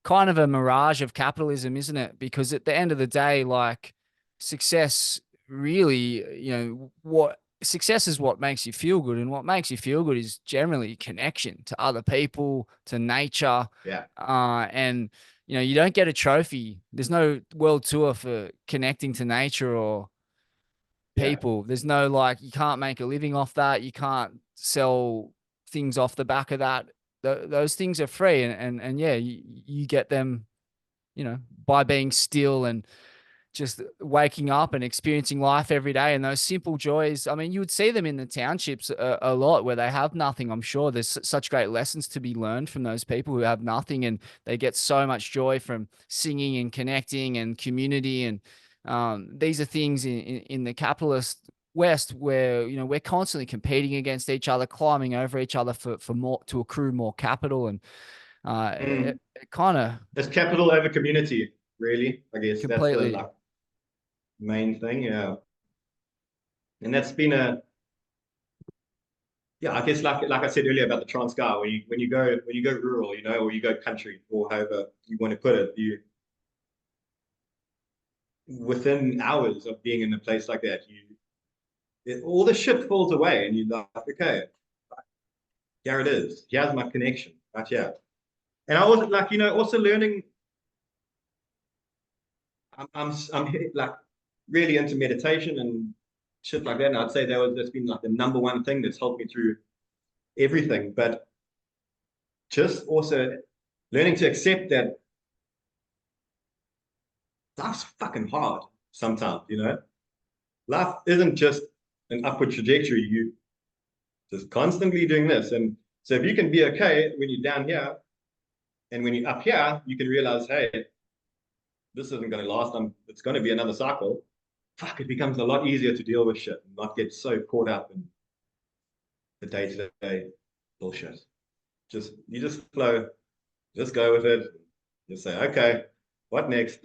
kind of a mirage of capitalism, isn't it? Because at the end of the day, like success really, what success is what makes you feel good. And what makes you feel good is generally connection to other people, to nature. Yeah, And, you don't get a trophy. There's no world tour for connecting to nature or yeah, people. There's no like, you can't make a living off that. You can't sell things off the back of that. Those things are free, and yeah, you get them, by being still and just waking up and experiencing life every day. And those simple joys, I mean, you would see them in the townships a lot where they have nothing. I'm sure there's such great lessons to be learned from those people who have nothing, and they get so much joy from singing and connecting and community. And these are things in the capitalist West where, we're constantly competing against each other, climbing over each other for more, to accrue more capital. And Mm. it kind of It's capital over community, really. I guess that's the completely. like main thing. Yeah. And that's been a yeah, I guess like I said earlier about the Transcar, when you go rural, or you go country, or however you want to put it, you within hours of being in a place like that, all the shit falls away, and you're like, okay, here it is. Here's my connection right here. And I was like, also learning. I'm like really into meditation and shit like that, and I'd say that's been like the number one thing that's helped me through everything. But just also learning to accept that life's fucking hard sometimes. Life isn't just an upward trajectory. You just constantly doing this. And so if you can be okay when you're down here and when you're up here, you can realize, hey, this isn't going to last. It's going to be another cycle. Fuck, it becomes a lot easier to deal with shit and not get so caught up in the day-to-day bullshit. You just flow, just go with it. Just say, okay, what next?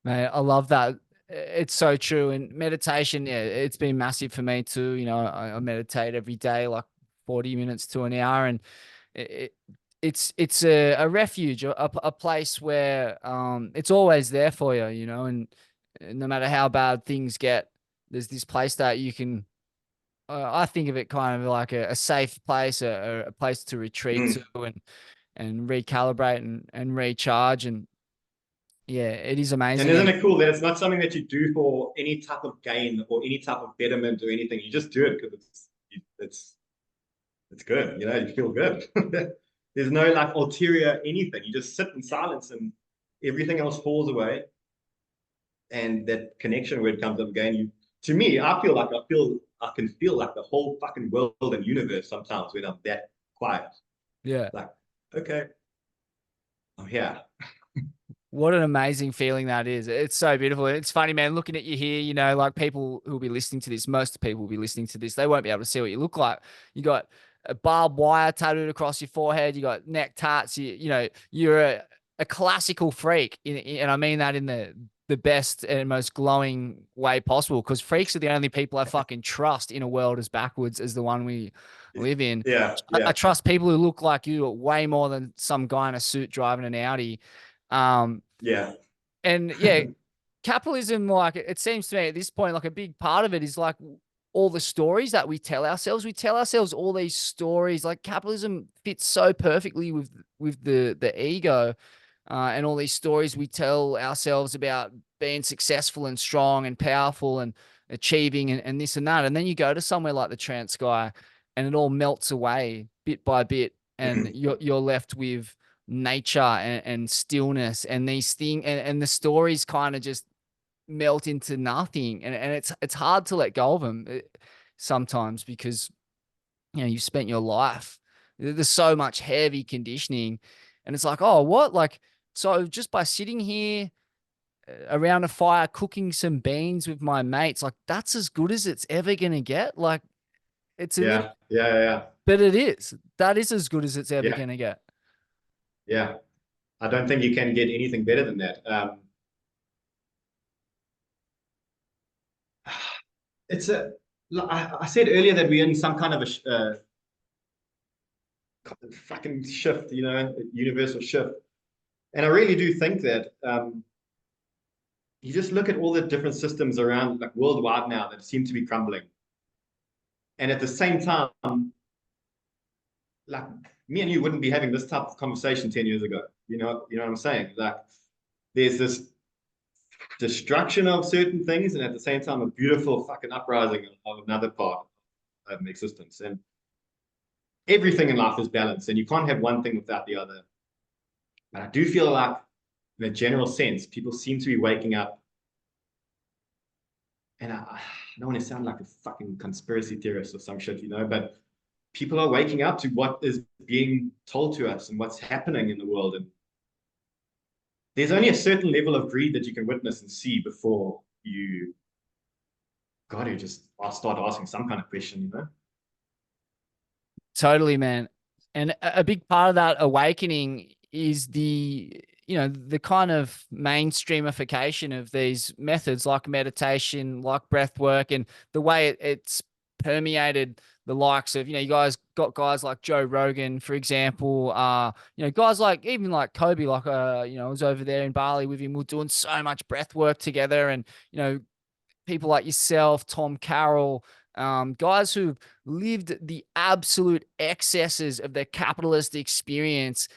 Mate, I love that. It's so true. And meditation, yeah, it's been massive for me too. I meditate every day, like 40 minutes to an hour, and it, it's a refuge, a place where it's always there for you, and no matter how bad things get, there's this place that you can. I think of it kind of like a safe place, a place to retreat Mm. to, and recalibrate and recharge. And yeah, it is And amazing. isn't And it cool that it's not something that you do for any type of gain or any type of betterment or anything? You just do it because it's good. You feel good. There's no like ulterior anything. You just sit in silence and everything else falls away. And that connection where it comes up again, to me, I can feel like the whole fucking world and universe sometimes when I'm that quiet. yeah. Like, okay, I'm here. What an amazing feeling that is. It's so beautiful. It's funny, man, looking at you here, like people who'll be listening to this, most people will be listening to this, they won't be able to see what you look like. You got a barbed wire tattooed across your forehead, you got neck tats, you're a classical freak. And I mean that in the best and most glowing way possible, because freaks are the only people I fucking trust in a world as backwards as the one we live in. Yeah, I yeah, trust people who look like you way more than some guy in a suit driving an Audi. Um, yeah. and yeah, capitalism, like it seems to me at this point, like a big part of it is like all the stories that we tell ourselves. We tell ourselves all these stories. Like capitalism fits so perfectly with the ego, and all these stories we tell ourselves about being successful and strong and powerful and achieving and this and that. And then you go to somewhere like the Trans Sky, and it all melts away bit by bit, and Mhm. you're left with nature and stillness, and these things, and the stories kind of just melt into nothing. And it's hard to let go of them sometimes, because you've spent your life, there's so much heavy conditioning, and it's like, oh, what, like, so just by sitting here around a fire cooking some beans with my mates, like that's as good as it's ever gonna get. Like it's a little, Yeah, yeah, yeah, but that is as good as it's ever yeah, gonna get. yeah. I don't think you can get anything better than that. It's a. I said earlier that we're in some kind of a fucking shift, universal shift, and I really do think that you just look at all the different systems around, like worldwide now, that seem to be crumbling, and at the same time, like me and you wouldn't be having this type of conversation 10 years ago. You know what I'm saying? Like there's this destruction of certain things, and at the same time, a beautiful fucking uprising of another part. existence. And everything in life is balance, and you can't have one thing without the other. But I do feel like, in a general sense, people seem to be waking up. And I don't want to sound like a fucking conspiracy theorist or some shit, but people are waking up to what is being told to us and what's happening in the world. And there's only a certain level of greed that you can witness and see before you got to just start asking some kind of question. Totally, man. And a big part of that awakening is the kind of mainstreamification of these methods like meditation, like breath work, and the way it's permeated the likes of, you guys got guys like Joe Rogan, for example, guys like even like Kobe, like, I was over there in Bali with him. We're doing so much breath work together, and, people like yourself, Tom Carroll, guys who've lived the absolute excesses of their capitalist experience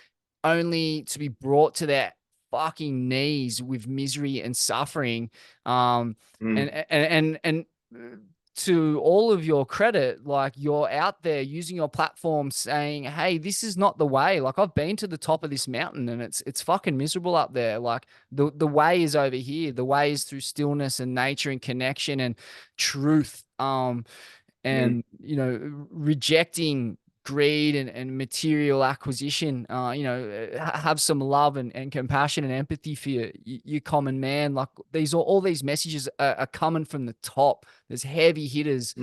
only to be brought to their fucking knees with misery and suffering. And to all of your credit, like, you're out there using your platform saying, hey, this is not the way. Like, I've been to the top of this mountain and it's fucking miserable up there. Like, the way is over here. The way is through stillness and nature and connection and truth. And rejecting greed and material acquisition. Have some love and compassion and empathy for your common man. Like, all these messages are coming from the top. There's heavy hitters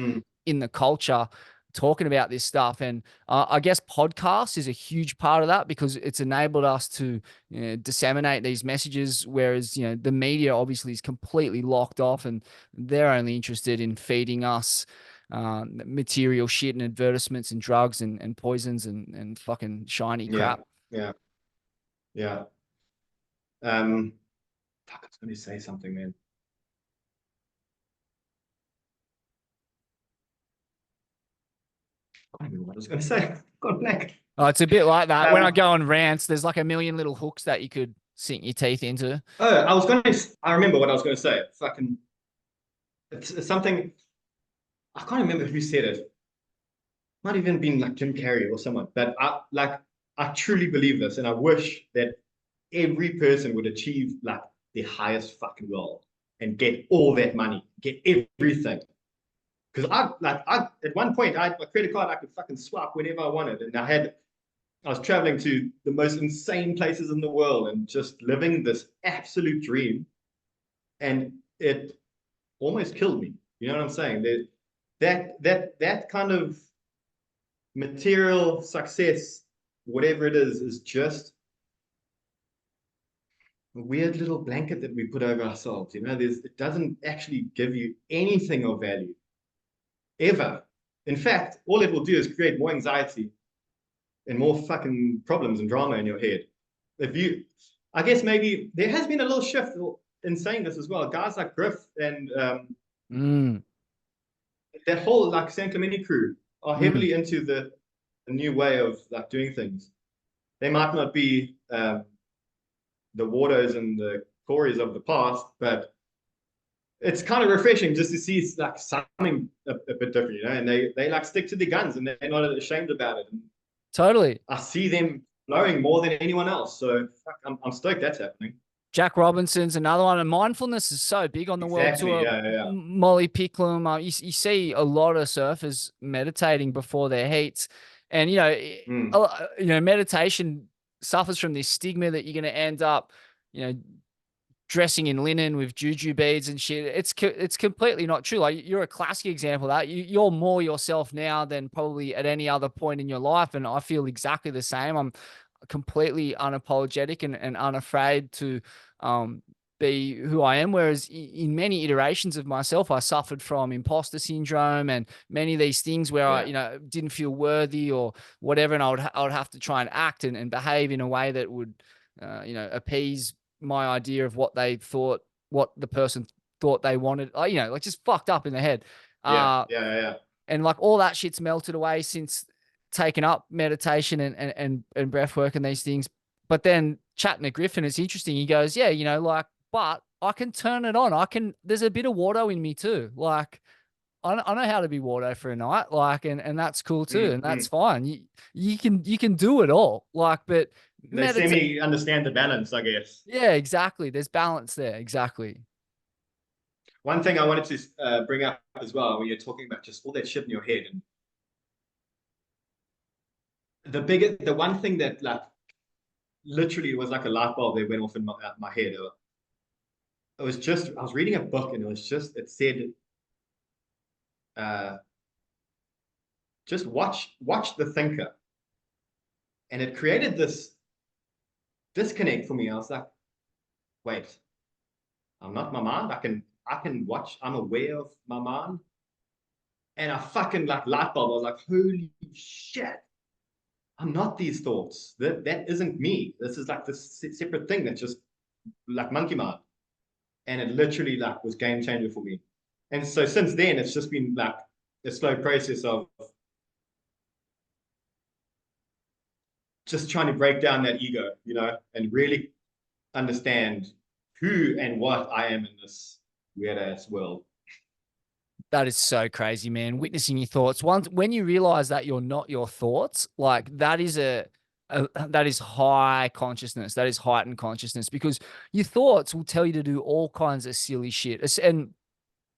in the culture talking about this stuff, and I guess podcast is a huge part of that, because it's enabled us to disseminate these messages, whereas the media obviously is completely locked off and they're only interested in feeding us material shit and advertisements and drugs and poisons and fucking shiny crap. Yeah. Fuck, I was going to say something, man. I don't know what I was going to say. Gone blank. Oh, it's a bit like that. When I go on rants, there's like a million little hooks that you could sink your teeth into. Oh, I remember what I was going to say. Fucking, it's something, I can't remember who said it. Might even been like Jim Carrey or someone, but I truly believe this, and I wish that every person would achieve like the highest fucking goal and get all that money, get everything. Because I at one point I had a credit card I could fucking swipe whenever I wanted, and I was traveling to the most insane places in the world and just living this absolute dream, and it almost killed me. You know what I'm saying? That kind of material success, whatever it is just a weird little blanket that we put over ourselves. It doesn't actually give you anything of value ever. In fact, all it will do is create more anxiety and more fucking problems and drama in your head. I guess maybe there has been a little shift in saying this as well. Guys like Griff and that whole like San Clemente crew are heavily into the new way of like doing things. They might not be the Waters and the Corys of the past, but it's kind of refreshing just to see like something a bit different, and they like stick to their guns and they're not ashamed about it. And totally. I see them flowing more than anyone else. So I'm stoked that's happening. Jack Robinson's another one, and mindfulness is so big on the world tour. Yeah. Molly Picklum, you see a lot of surfers meditating before their heats, and meditation suffers from this stigma that you're going to end up, dressing in linen with juju beads and shit. It's completely not true. Like, you're a classic example of that. You're more yourself now than probably at any other point in your life, and I feel exactly the same. I'm completely unapologetic and unafraid to be who I am. Whereas in many iterations of myself, I suffered from imposter syndrome and many of these things where I, didn't feel worthy or whatever. And I would have to try and act and behave in a way that would, appease my idea of what the person thought they wanted. Like just fucked up in the head. Yeah. And like all that shit's melted away since taken up meditation and breath work and these things. But then chatting to Griffin, it's interesting. He goes, but I can turn it on. There's a bit of water in me too. Like, I know how to be Wardo for a night, like, and that's cool too, Mm, and that's mm. fine. You can do it all, like, but They meditate. semi understand the balance, I guess. Yeah, exactly. There's balance there. Exactly. One thing I wanted to bring up as well when you're talking about just all that shit in your head, and the one thing that like literally was like a light bulb that went off in my head. It was just I was reading a book and it said uh, just watch the thinker, and it created this disconnect for me. I was like, wait, I'm not my mind. I can watch. I'm aware of my mind, and I fucking like light bulb. I was like, holy shit. I'm not these thoughts. That isn't me. This is like this separate thing that's just like monkey mind. And it literally like was game changer for me. And so since then, it's just been like a slow process of just trying to break down that ego, and really understand who and what I am in this weird ass world. That is so crazy, man. Witnessing your thoughts. Once when you realize that you're not your thoughts, like that is that is high consciousness. That is heightened consciousness because your thoughts will tell you to do all kinds of silly shit. And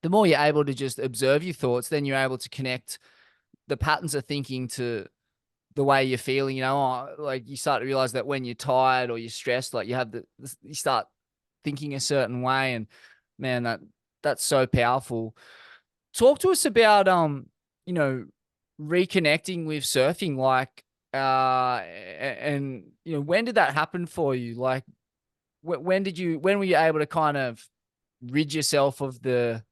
the more you're able to just observe your thoughts, then you're able to connect the patterns of thinking to the way you're feeling. Like you start to realize that when you're tired or you're stressed, like you start thinking a certain way, and man, that's so powerful. Talk to us about you know, reconnecting with surfing, like and when did that happen for you? Like when were you able to kind of rid yourself of the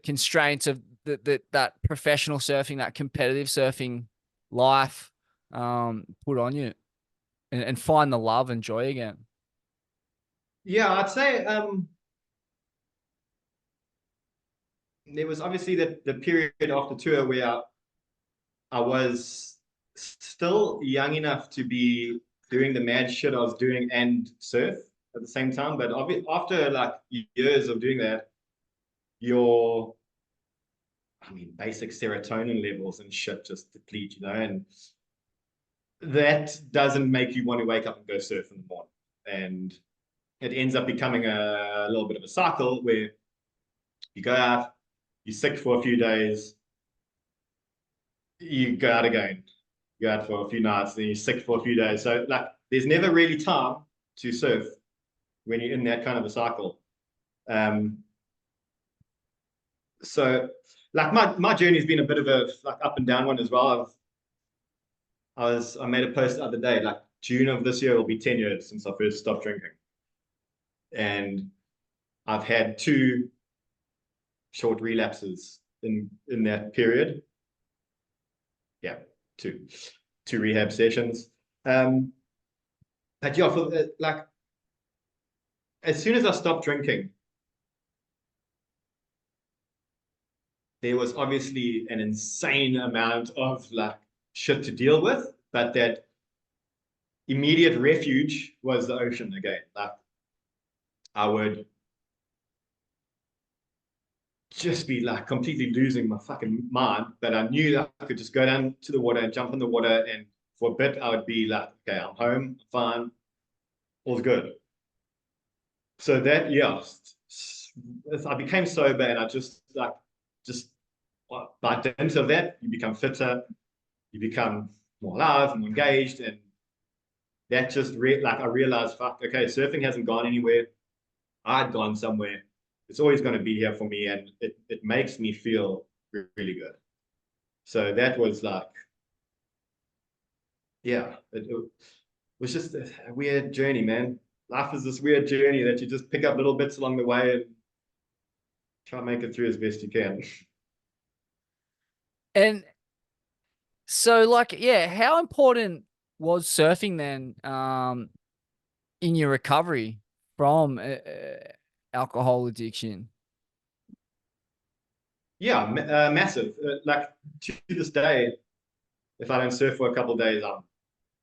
constraints of that professional surfing, that competitive surfing life put on you, and find the love and joy again? Yeah, I'd say there was obviously the period after tour where I was still young enough to be doing the mad shit I was doing and surf at the same time. But after like years of doing that, your, I mean, basic serotonin levels and shit just deplete, and that doesn't make you want to wake up and go surf in the morning. And it ends up becoming a little bit of a cycle where you go out, you're sick for a few days, you go out again, you go out for a few nights, then you're sick for a few days. So like there's never really time to surf when you're in that kind of a cycle. Um, so like my journey's been a bit of a like up and down one as well. I made a post the other day, like June of this year will be 10 years since I first stopped drinking. And I've had two short relapses in that period. Yeah, two two rehab sessions. Um, but yeah, for like as soon as I stopped drinking, there was obviously an insane amount of like shit to deal with, but that immediate refuge was the ocean again. Like I would just be like completely losing my fucking mind, but I knew that I could just go down to the water and jump in the water, and for a bit I would be like, okay, I'm home, I'm fine, all's good. So that, yeah, I became sober, and I just by dint of that, you become fitter, you become more alive, more engaged, and that just like I realized, fuck, okay, surfing hasn't gone anywhere. I'd gone somewhere. It's always going to be here for me, and it makes me feel really good. So that was like, yeah, it was just a weird journey, man. Life is this weird journey that you just pick up little bits along the way and try and make it through as best you can. And so, like, yeah, how important was surfing then in your recovery from alcohol addiction? Yeah, massive. Like to this day, if I don't surf for a couple of days, I'm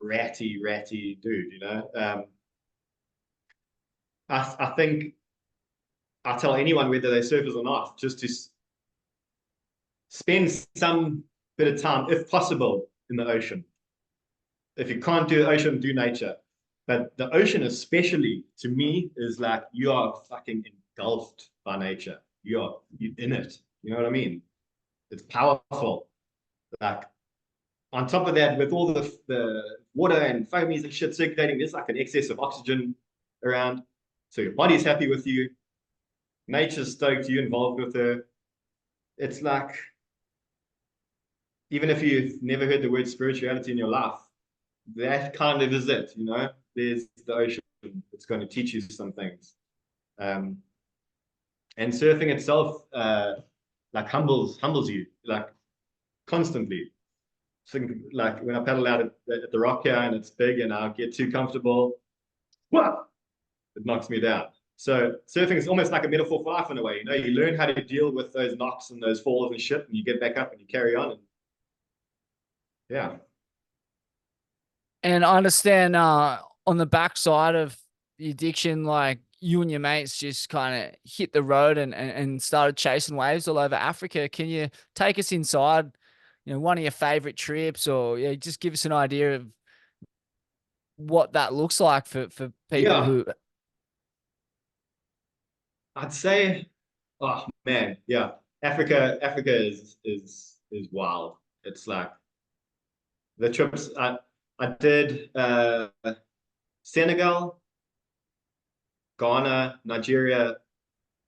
ratty dude. I think I tell anyone whether they surfers or not, just to spend some bit of time, if possible, in the ocean. If you can't do the ocean, do nature. But the ocean, especially to me, is like you are fucking engulfed by nature. You're in it. You know what I mean? It's powerful. Like on top of that, with all the water and foamies and shit circulating, there's like an excess of oxygen around. So your body's happy with you. Nature's stoked you involved with her. It's like, even if you've never heard the word spirituality in your life, that kind of is it, you know? There's the ocean. It's going to teach you some things. Um, and surfing itself, like humbles you, like constantly. Think like when I paddle out at the rock here and it's big and I get too comfortable, what? It knocks me down. So surfing is almost like a metaphor for life in a way. You know, you learn how to deal with those knocks and those falls and shit, and you get back up and you carry on. And yeah. And I understand on the backside of the addiction, like you and your mates just kind of hit the road and started chasing waves all over Africa. Can you take us inside, one of your favorite trips, or yeah, just give us an idea of what that looks like for people Yeah. who. I'd say, oh man, yeah. Africa is wild. It's like the trips I did Senegal, Ghana, Nigeria,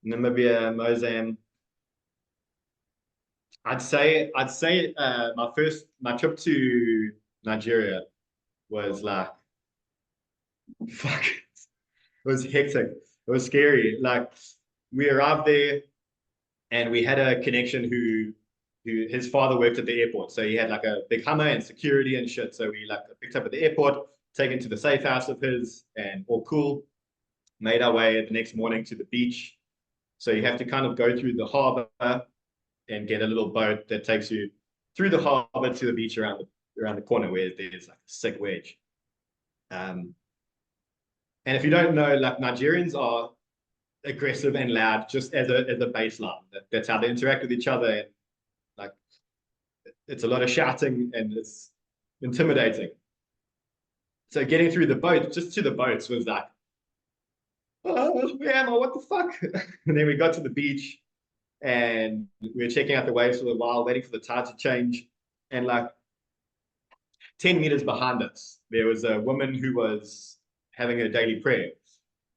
Namibia, Mozambique. I'd say my trip to Nigeria was like fuck. It was hectic. It was scary. Like we arrived there and we had a connection who his father worked at the airport. So he had like a big Hummer and security and shit. So we like picked up at the airport, taken to the safe house of his and all cool. Made our way the next morning to the beach. So you have to kind of go through the harbor and get a little boat that takes you through the harbor to the beach around the corner where there's like a sick wedge. And if you don't know, like Nigerians are aggressive and loud just as a baseline. That's how they interact with each other. And like it's a lot of shouting and it's intimidating. So getting through the boat, just to the boats, was like, oh, where am I? What the fuck? And then we got to the beach and we were checking out the waves for a while, waiting for the tide to change. And like 10 meters behind us, there was a woman who was having her daily prayer.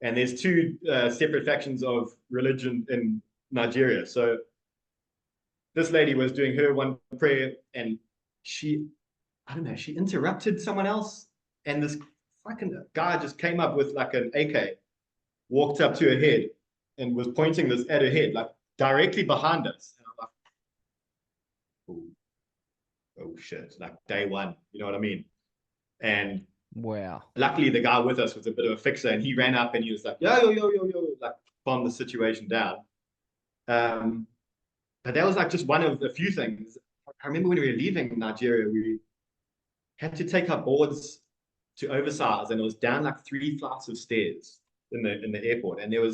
And there's two separate factions of religion in Nigeria. So this lady was doing her one prayer and I don't know, she interrupted someone else. And this fucking guy just came up with like an AK, walked up to her head and was pointing this at her head, like directly behind us. And I'm like, oh shit, like day one, you know what I mean? And Wow. luckily the guy with us was a bit of a fixer and he ran up and he was like, yo, like calm the situation down. But that was like just one of the few things. I remember when we were leaving Nigeria, we had to take our boards to oversize and it was down like 3 flights of stairs in the airport. And they were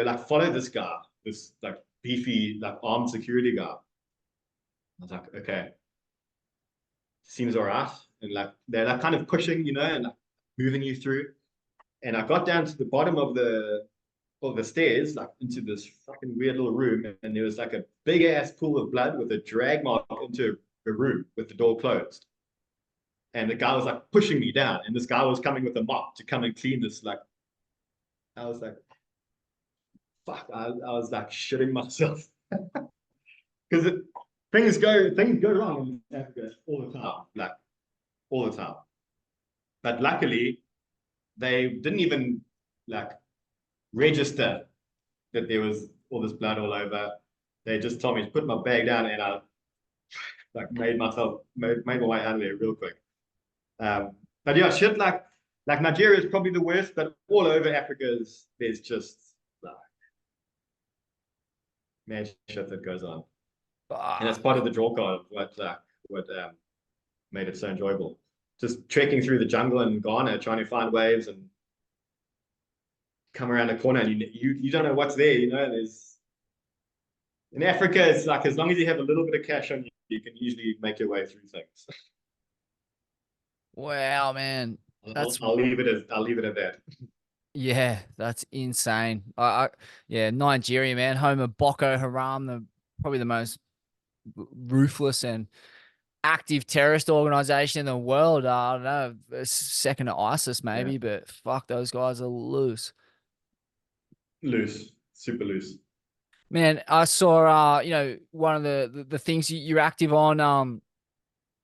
like, follow this guy, this like beefy, like armed security guy. I was like, okay, seems all right. And like they're like kind of pushing, and like moving you through. And I got down to the bottom of the stairs, like into this fucking weird little room, and there was like a big ass pool of blood with a drag mark into a room with the door closed. And the guy was like pushing me down, and this guy was coming with a mop to come and clean this. Like, I was like, fuck, I was like shitting myself because things go wrong in Africa all the time, like all the time. But luckily, they didn't even like register that there was all this blood all over. They just told me to put my bag down, and I like made my way out of there real quick. But yeah, shit like Nigeria is probably the worst, but all over Africa there's just like man shit that goes on, and it's part of the draw card of what made it so enjoyable. Just trekking through the jungle in Ghana, trying to find waves and come around a corner, and you don't know what's there. There's In Africa, it's like as long as you have a little bit of cash on you, you can usually make your way through things. Wow, man. That's I'll leave it at that. yeah, that's insane. Yeah, Nigeria, man, home of Boko Haram, the probably the most ruthless and active terrorist organization in the world. I don't know, second to ISIS Yeah, maybe, but fuck, those guys are loose. loose, super loose. Man, I saw one of the things you're active on.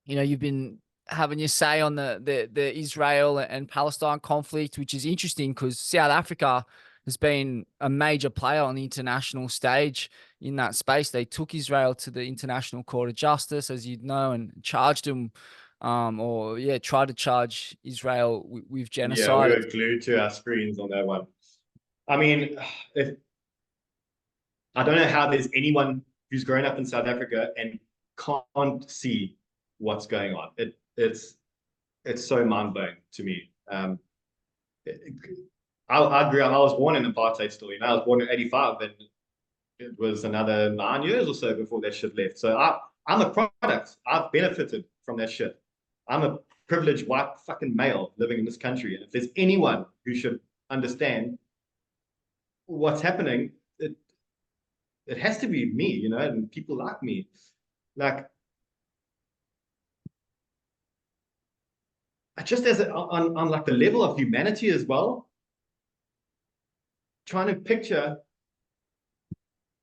You've been having your say on the Israel and Palestine conflict, which is interesting because South Africa has been a major player on the international stage in that space. They took Israel to the International Court of Justice, as you'd know, and charged them, or yeah, tried to charge Israel with Yeah, we genocide. were glued to our screens on that one. I mean, if I don't know how there's anyone who's grown up in South Africa and can't see what's going on. It's so mind blowing to me. I grew up. I was born in apartheid still. I was born in '85, and it was another 9 years or so before that shit left. So I'm a product. I've benefited from that shit. I'm a privileged white fucking male living in this country, and if there's anyone who should understand what's happening, it has to be me, and people like me. Like, just as on like the level of humanity as well, trying to picture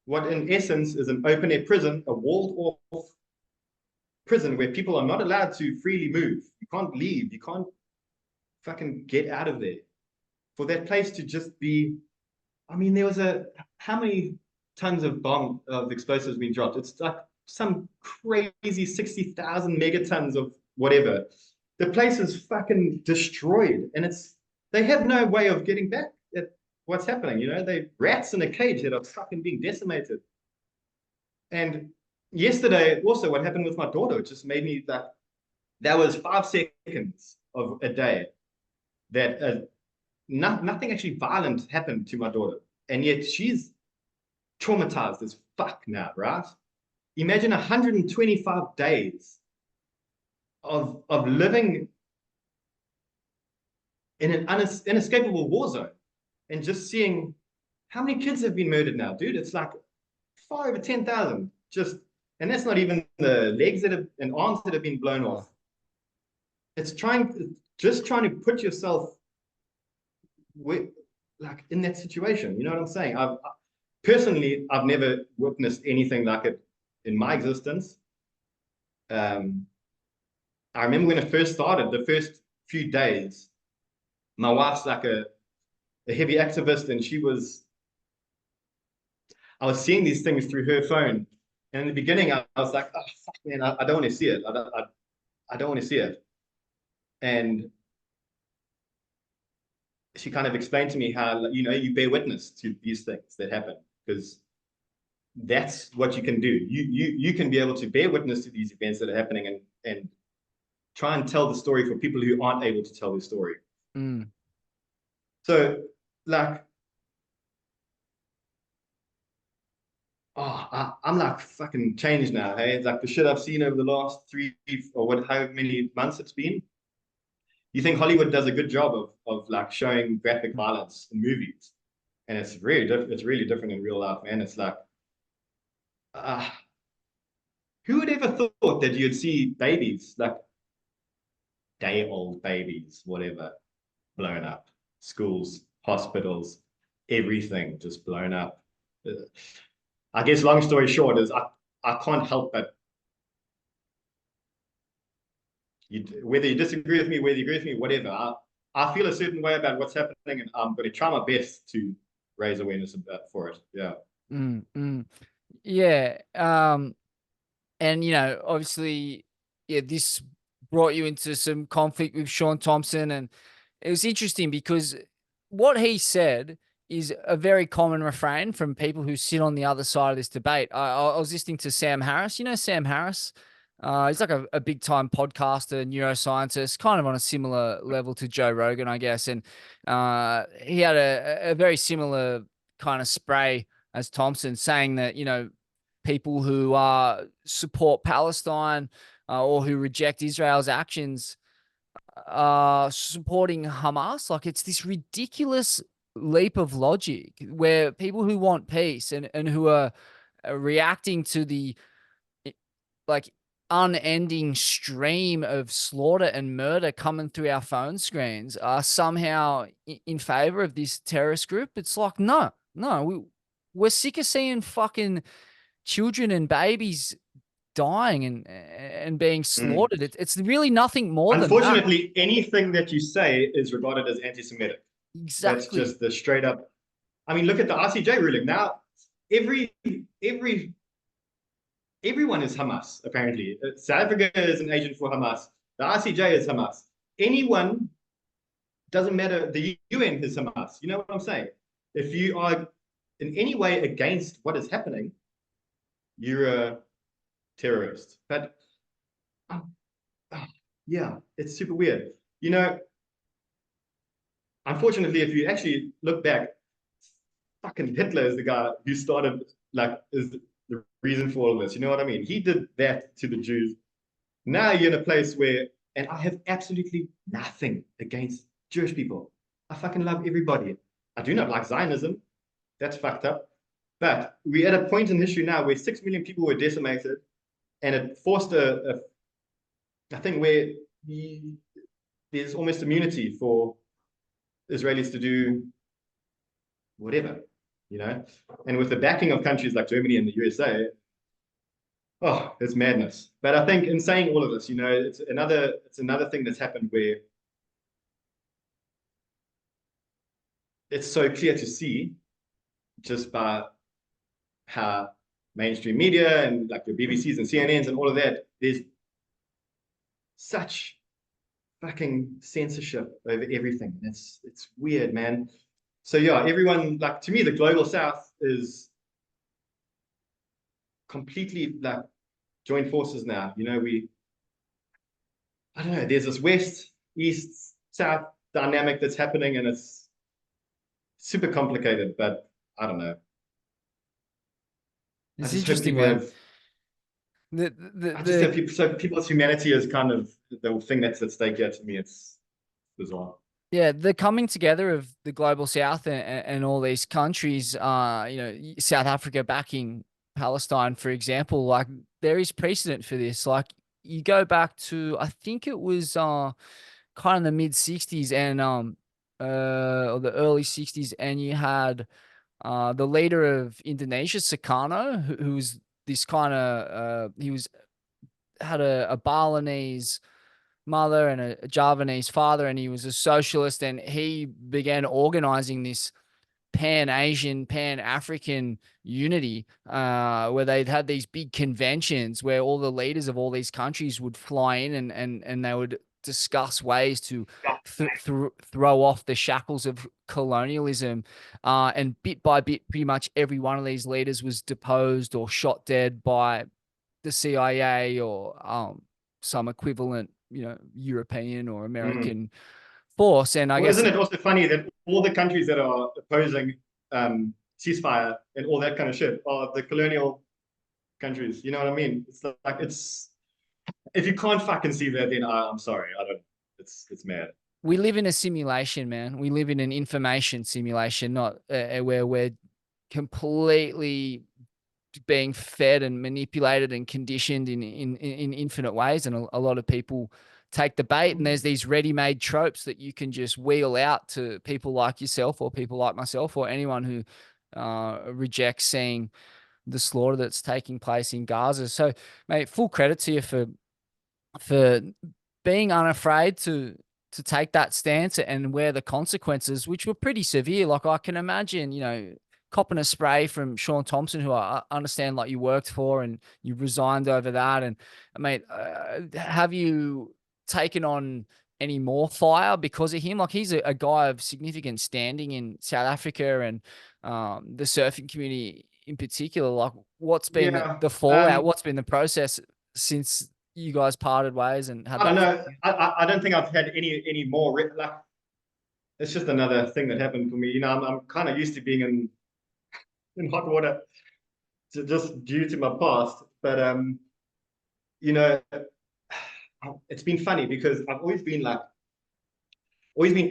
what in essence is an open air prison, a walled off prison where people are not allowed to freely move. You can't leave. You can't fucking get out of there. For that place to just be, I mean, there was how many tons of explosives being dropped? It's like some crazy 60,000 megatons of whatever. The place is fucking destroyed, and they have no way of getting back at what's happening. They rats in a cage that are fucking being decimated. And yesterday, also, what happened with my daughter, it just made me that was 5 seconds of a day that nothing actually violent happened to my daughter, and yet she's traumatized as fuck now, right? Imagine 125 days of living in an inescapable war zone and just seeing how many kids have been murdered now, dude. It's like far over 10,000. And that's not even the legs and arms that have been blown off. It's just trying to put yourself like in that situation. You know what I'm saying? Personally, I've never witnessed anything like it in my existence. I remember when it first started, the first few days, my wife's like a heavy activist, and I was seeing these things through her phone. And in the beginning, I was like, oh, fuck, man, I don't want to see it. I don't want to see it. And she kind of explained to me how, you bear witness to these things that happen because that's what you can do. You can be able to bear witness to these events that are happening and try and tell the story for people who aren't able to tell the story. Mm. So, like, I'm like fucking changed now. Hey, it's like the shit I've seen over the last 3 or how many months it's been. You think Hollywood does a good job of like showing graphic violence in movies, and it's really different. It's really different in real life, man. It's like, uh, who would ever thought that you'd see babies, like day-old babies, whatever, blown up, schools, hospitals, everything just blown up. I guess long story short is I can't help but whether you disagree with me, whether you agree with me, whatever. I feel a certain way about what's happening, and I'm going to try my best to raise awareness for it. Yeah. Mm, mm. Yeah. And obviously, yeah, this brought you into some conflict with Sean Thompson, and it was interesting because what he said is a very common refrain from people who sit on the other side of this debate. I was listening to Sam Harris. You know Sam Harris? He's like a big time podcaster, neuroscientist, kind of on a similar level to Joe Rogan, I guess. And he had a very similar kind of spray as Thompson, saying that, people who support Palestine or who reject Israel's actions supporting Hamas. Like, it's this ridiculous leap of logic where people who want peace and who are reacting to the like unending stream of slaughter and murder coming through our phone screens are somehow in favor of this terrorist group. It's like, no, we're sick of seeing fucking children and babies dying and being slaughtered. It's really nothing more than that. Unfortunately, anything that you say is regarded as anti-Semitic. That's Exactly. just the straight up. I mean, look at the RCJ ruling. Now, every everyone is Hamas, apparently. South Africa is an agent for Hamas. The RCJ is Hamas. Anyone, doesn't matter. The UN is Hamas. You know what I'm saying? If you are in any way against what is happening, you're a terrorist. But yeah, it's super weird. You know, unfortunately, if you actually look back, fucking Hitler is the guy who started, like, is the reason for all this. You know what I mean? He did that to the Jews. Now you're in a place where, and I have absolutely nothing against Jewish people. I fucking love everybody. I do not like Zionism. That's fucked up. But we're at a point in history now where 6 million people were decimated, and it forced a thing where there's almost immunity for Israelis to do whatever, you know? And with the backing of countries like Germany and the USA, oh, it's madness. But I think in saying all of this, you know, it's another thing that's happened where it's so clear to see just by how mainstream media and like your BBCs and CNNs and all of that, there's such fucking censorship over everything. It's weird, man. So yeah, everyone, like, to me, the global South is completely like joined forces now. You know, I don't know, there's this West, East, South dynamic that's happening, and it's super complicated, but I don't know. I It's just hope interesting, people man. have, I just The hope people, so people's humanity is kind of the thing that's at stake here. To me, it's bizarre. Yeah, the coming together of the global South and all these countries, you know, South Africa backing Palestine, for example, like, there is precedent for this. Like, you go back to, I think it was kind of the mid 60s and or the early 60s, and you had the leader of Indonesia, Sukarno, who was this kind of he was had a Balinese mother and a Javanese father, and he was a socialist, and he began organizing this pan-Asian, pan-African unity, where they'd had these big conventions where all the leaders of all these countries would fly in and they would discuss ways to throw off the shackles of colonialism. And bit by bit, pretty much every one of these leaders was deposed or shot dead by the CIA or some equivalent, you know, European or Mm. American force. And I Well, guess isn't it also funny that all the countries that are opposing ceasefire and all that kind of shit are the colonial countries? You know what I mean? It's like, it's, if you can't fucking see that, then I'm sorry, I don't. It's mad. we live in a simulation, man. We live in an information simulation, not where we're completely being fed and manipulated and conditioned in infinite ways. And a lot of people take the bait, and there's these ready-made tropes that you can just wheel out to people like yourself or people like myself or anyone who rejects seeing the slaughter that's taking place in Gaza. So, mate, full credit to you for being unafraid to take that stance and wear the consequences, which were pretty severe. Like, I can imagine, you know, copping a spray from Sean Thompson, who I understand like you worked for and you resigned over that. And mate, have you taken on any more fire because of him? Like, he's a guy of significant standing in South Africa and the surfing community in particular. Like, what's been Yeah. the fallout? What's been the process since you guys parted ways and had I don't that? know. I don't think I've had any more like, it's just another thing that happened for me. You know, I'm kind of used to being in hot water. just due to my past. But you know, it's been funny because I've always been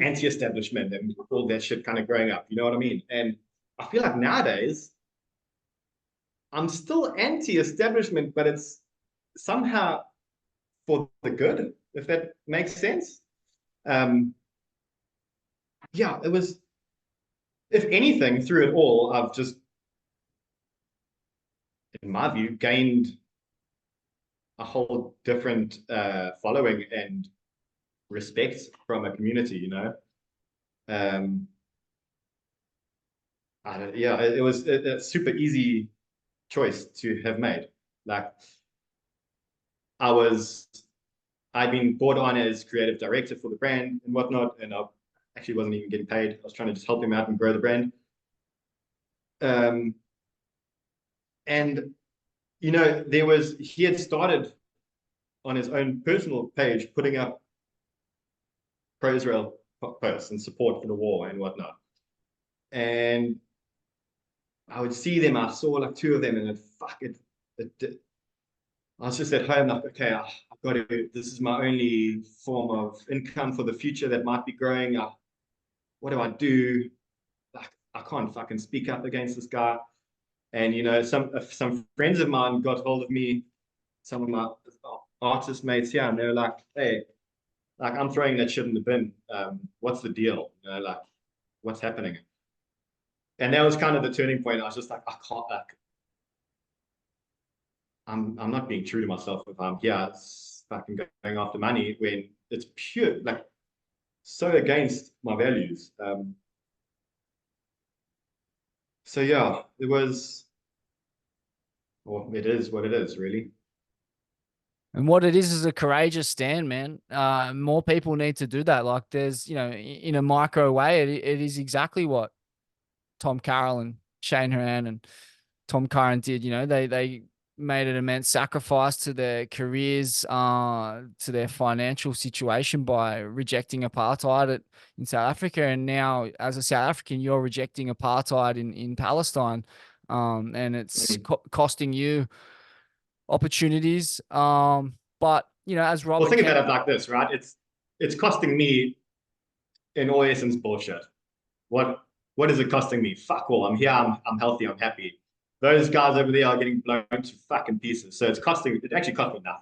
anti-establishment and all that shit kind of growing up. You know what I mean? And I feel like nowadays I'm still anti-establishment, but it's somehow for the good, if that makes sense. Um, yeah, it was, if anything, through it all, I've just, in my view, gained a whole different following and respect from a community, you know? Um, yeah, it was a super easy choice to have made. Like, I was, I'd been brought on as creative director for the brand and whatnot, and I actually wasn't even getting paid. I was trying to just help him out and grow the brand. Um, and he had started on his own personal page putting up pro-Israel posts and support for the war and whatnot. And I would see them. I saw like two of them, and I was just at home like, okay, I've got to. This is my only form of income for the future that might be growing. What do I do? Like, I can't fucking speak up against this guy. And some friends of mine got hold of me, some of my artist mates here, and they're like, "Hey, like I'm throwing that shit in the bin. What's the deal? Like, what's happening?" And that was kind of the turning point. I was just like, I can't. Like, I'm not being true to myself if I'm here. It's fucking going after money when it's pure, like, so against my values. So yeah, it was. Well, it is what it is, really. And what it is a courageous stand, man. More people need to do that. Like there's, in a micro way, it is exactly what Tom Carroll and Shane Horan and Tom Curran did. They made an immense sacrifice to their careers, to their financial situation by rejecting apartheid in South Africa. And now, as a South African, you're rejecting apartheid in Palestine, and it's Mm. costing you opportunities. But as Well, Robert think Kemp, about it like this, right? It's costing me in all essence bullshit. What what is it costing me? Fuck all. I'm here. I'm healthy. I'm happy. Those guys over there are getting blown to fucking pieces. So it actually cost me nothing.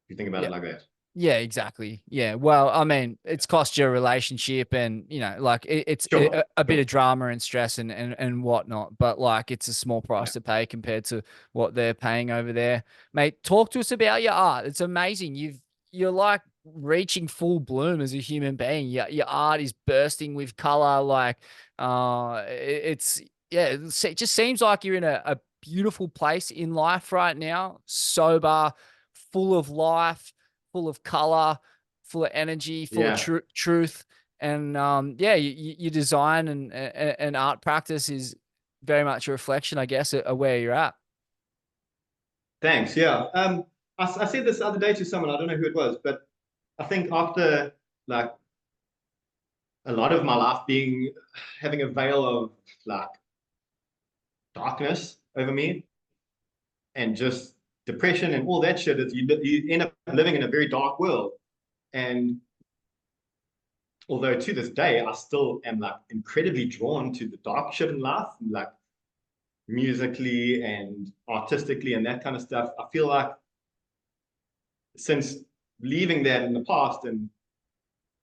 If you think about yeah, it like that. yeah, exactly. Yeah. Well, I mean, it's cost you a relationship and, like it's Sure. a bit Sure. of drama and stress and whatnot, but like it's a small price Yeah. to pay compared to what they're paying over there. Mate, talk to us about your art. It's amazing. You're like reaching full bloom as a human being. Your art is bursting with color. Like, it just seems like you're in a beautiful place in life right now, sober, full of life, full of color, full of energy, full of Yeah. truth. And yeah, your design and art practice is very much a reflection, I guess, of where you're at. Thanks. Yeah. I said this the other day to someone, I don't know who it was, but I think after like a lot of my life being having a veil of like darkness over me and just depression and all that shit, is you end up living in a very dark world. And although to this day I still am like incredibly drawn to the dark shit in life, like musically and artistically and that kind of stuff, I feel like since leaving that in the past and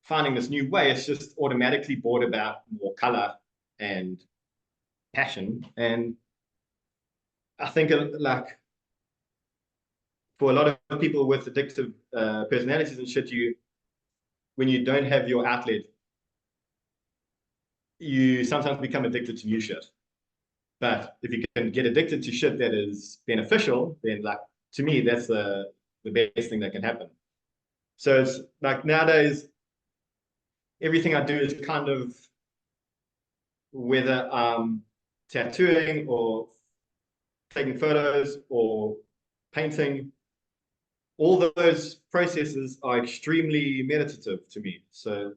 finding this new way, it's just automatically brought about more color and passion. And I think like for a lot of people with addictive personalities and shit, when you don't have your outlet, you sometimes become addicted to new shit. But if you can get addicted to shit that is beneficial, then like to me, that's the best thing that can happen. So it's like nowadays, everything I do is kind of whether I'm tattooing or taking photos or painting, all those processes are extremely meditative to me. So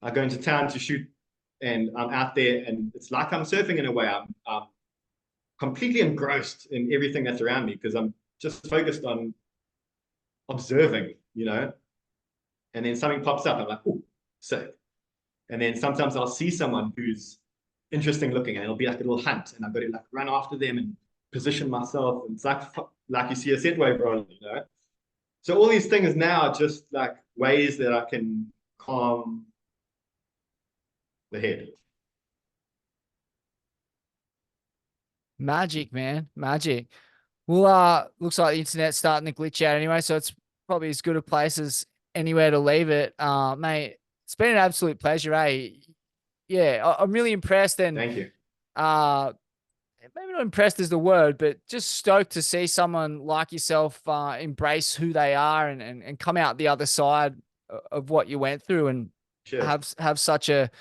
I go into town to shoot and I'm out there and it's like I'm surfing in a way. I'm completely engrossed in everything that's around me because I'm just focused on observing, you know. And then something pops up, I'm like, oh, sick. And then sometimes I'll see someone who's interesting looking, and it'll be like a little hunt, and I've got to like run after them and position myself. And it's like you see a set wave rolling, you know. So all these things now are just like ways that I can calm the head. Magic, man. Magic. Well, looks like the internet's starting to glitch out anyway, so it's probably as good a place as anywhere to leave it. Mate, it's been an absolute pleasure, eh? Yeah, I'm really impressed and Thank you. uh maybe not impressed is the word, but just stoked to see someone like yourself embrace who they are and come out the other side of what you went through and Cheers. have such a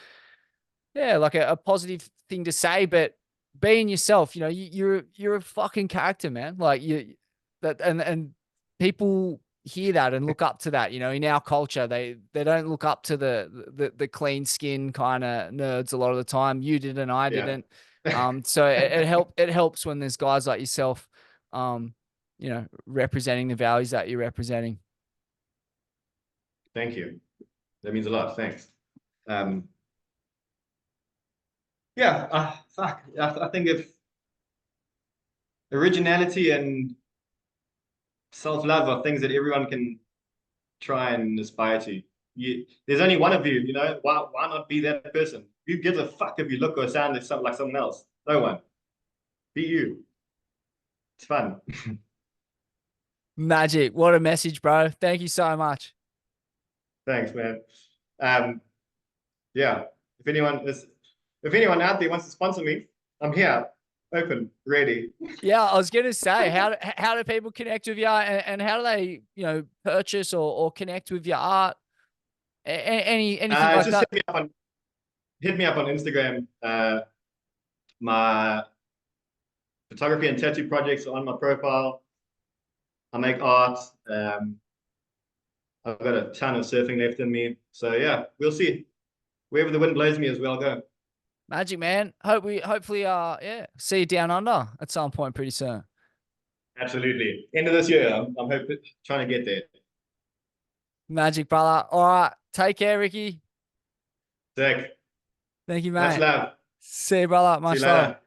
yeah, like a positive thing to say, but being yourself, you know, you're a fucking character, man. Like you that and people hear that and look up to that. You know, in our culture, they don't look up to the clean skin kind of nerds a lot of the time. You did and I Yeah. didn't. So it helps when there's guys like yourself, um, you know, representing the values that you're representing. Thank you. That means a lot. Thanks. Um, yeah, fuck. I think if originality and self-love are things that everyone can try and aspire to. There's only one of you, you know. Why not be that person? Who gives a fuck if you look or sound like someone else? No one. Be you. It's fun. Magic. What a message, bro. Thank you so much. Thanks, man. Um, yeah. If anyone out there wants to sponsor me, I'm here, open, ready. Yeah, I was gonna say, how do people connect with you, and how do they, you know, purchase or connect with your art? Anything like Just that? hit me up on Instagram. My photography and tattoo projects are on my profile. I make art. I've got a ton of surfing left in me. So yeah, we'll see. Wherever the wind blows me is where I'll go. Magic, man. Hopefully yeah, see you down under at some point pretty soon. Absolutely. End of this year, I'm hoping trying to get there. Magic, brother. All right, take care, Ricky. Sick. Thank you, Much mate. love. See you, brother. See you Much love. later.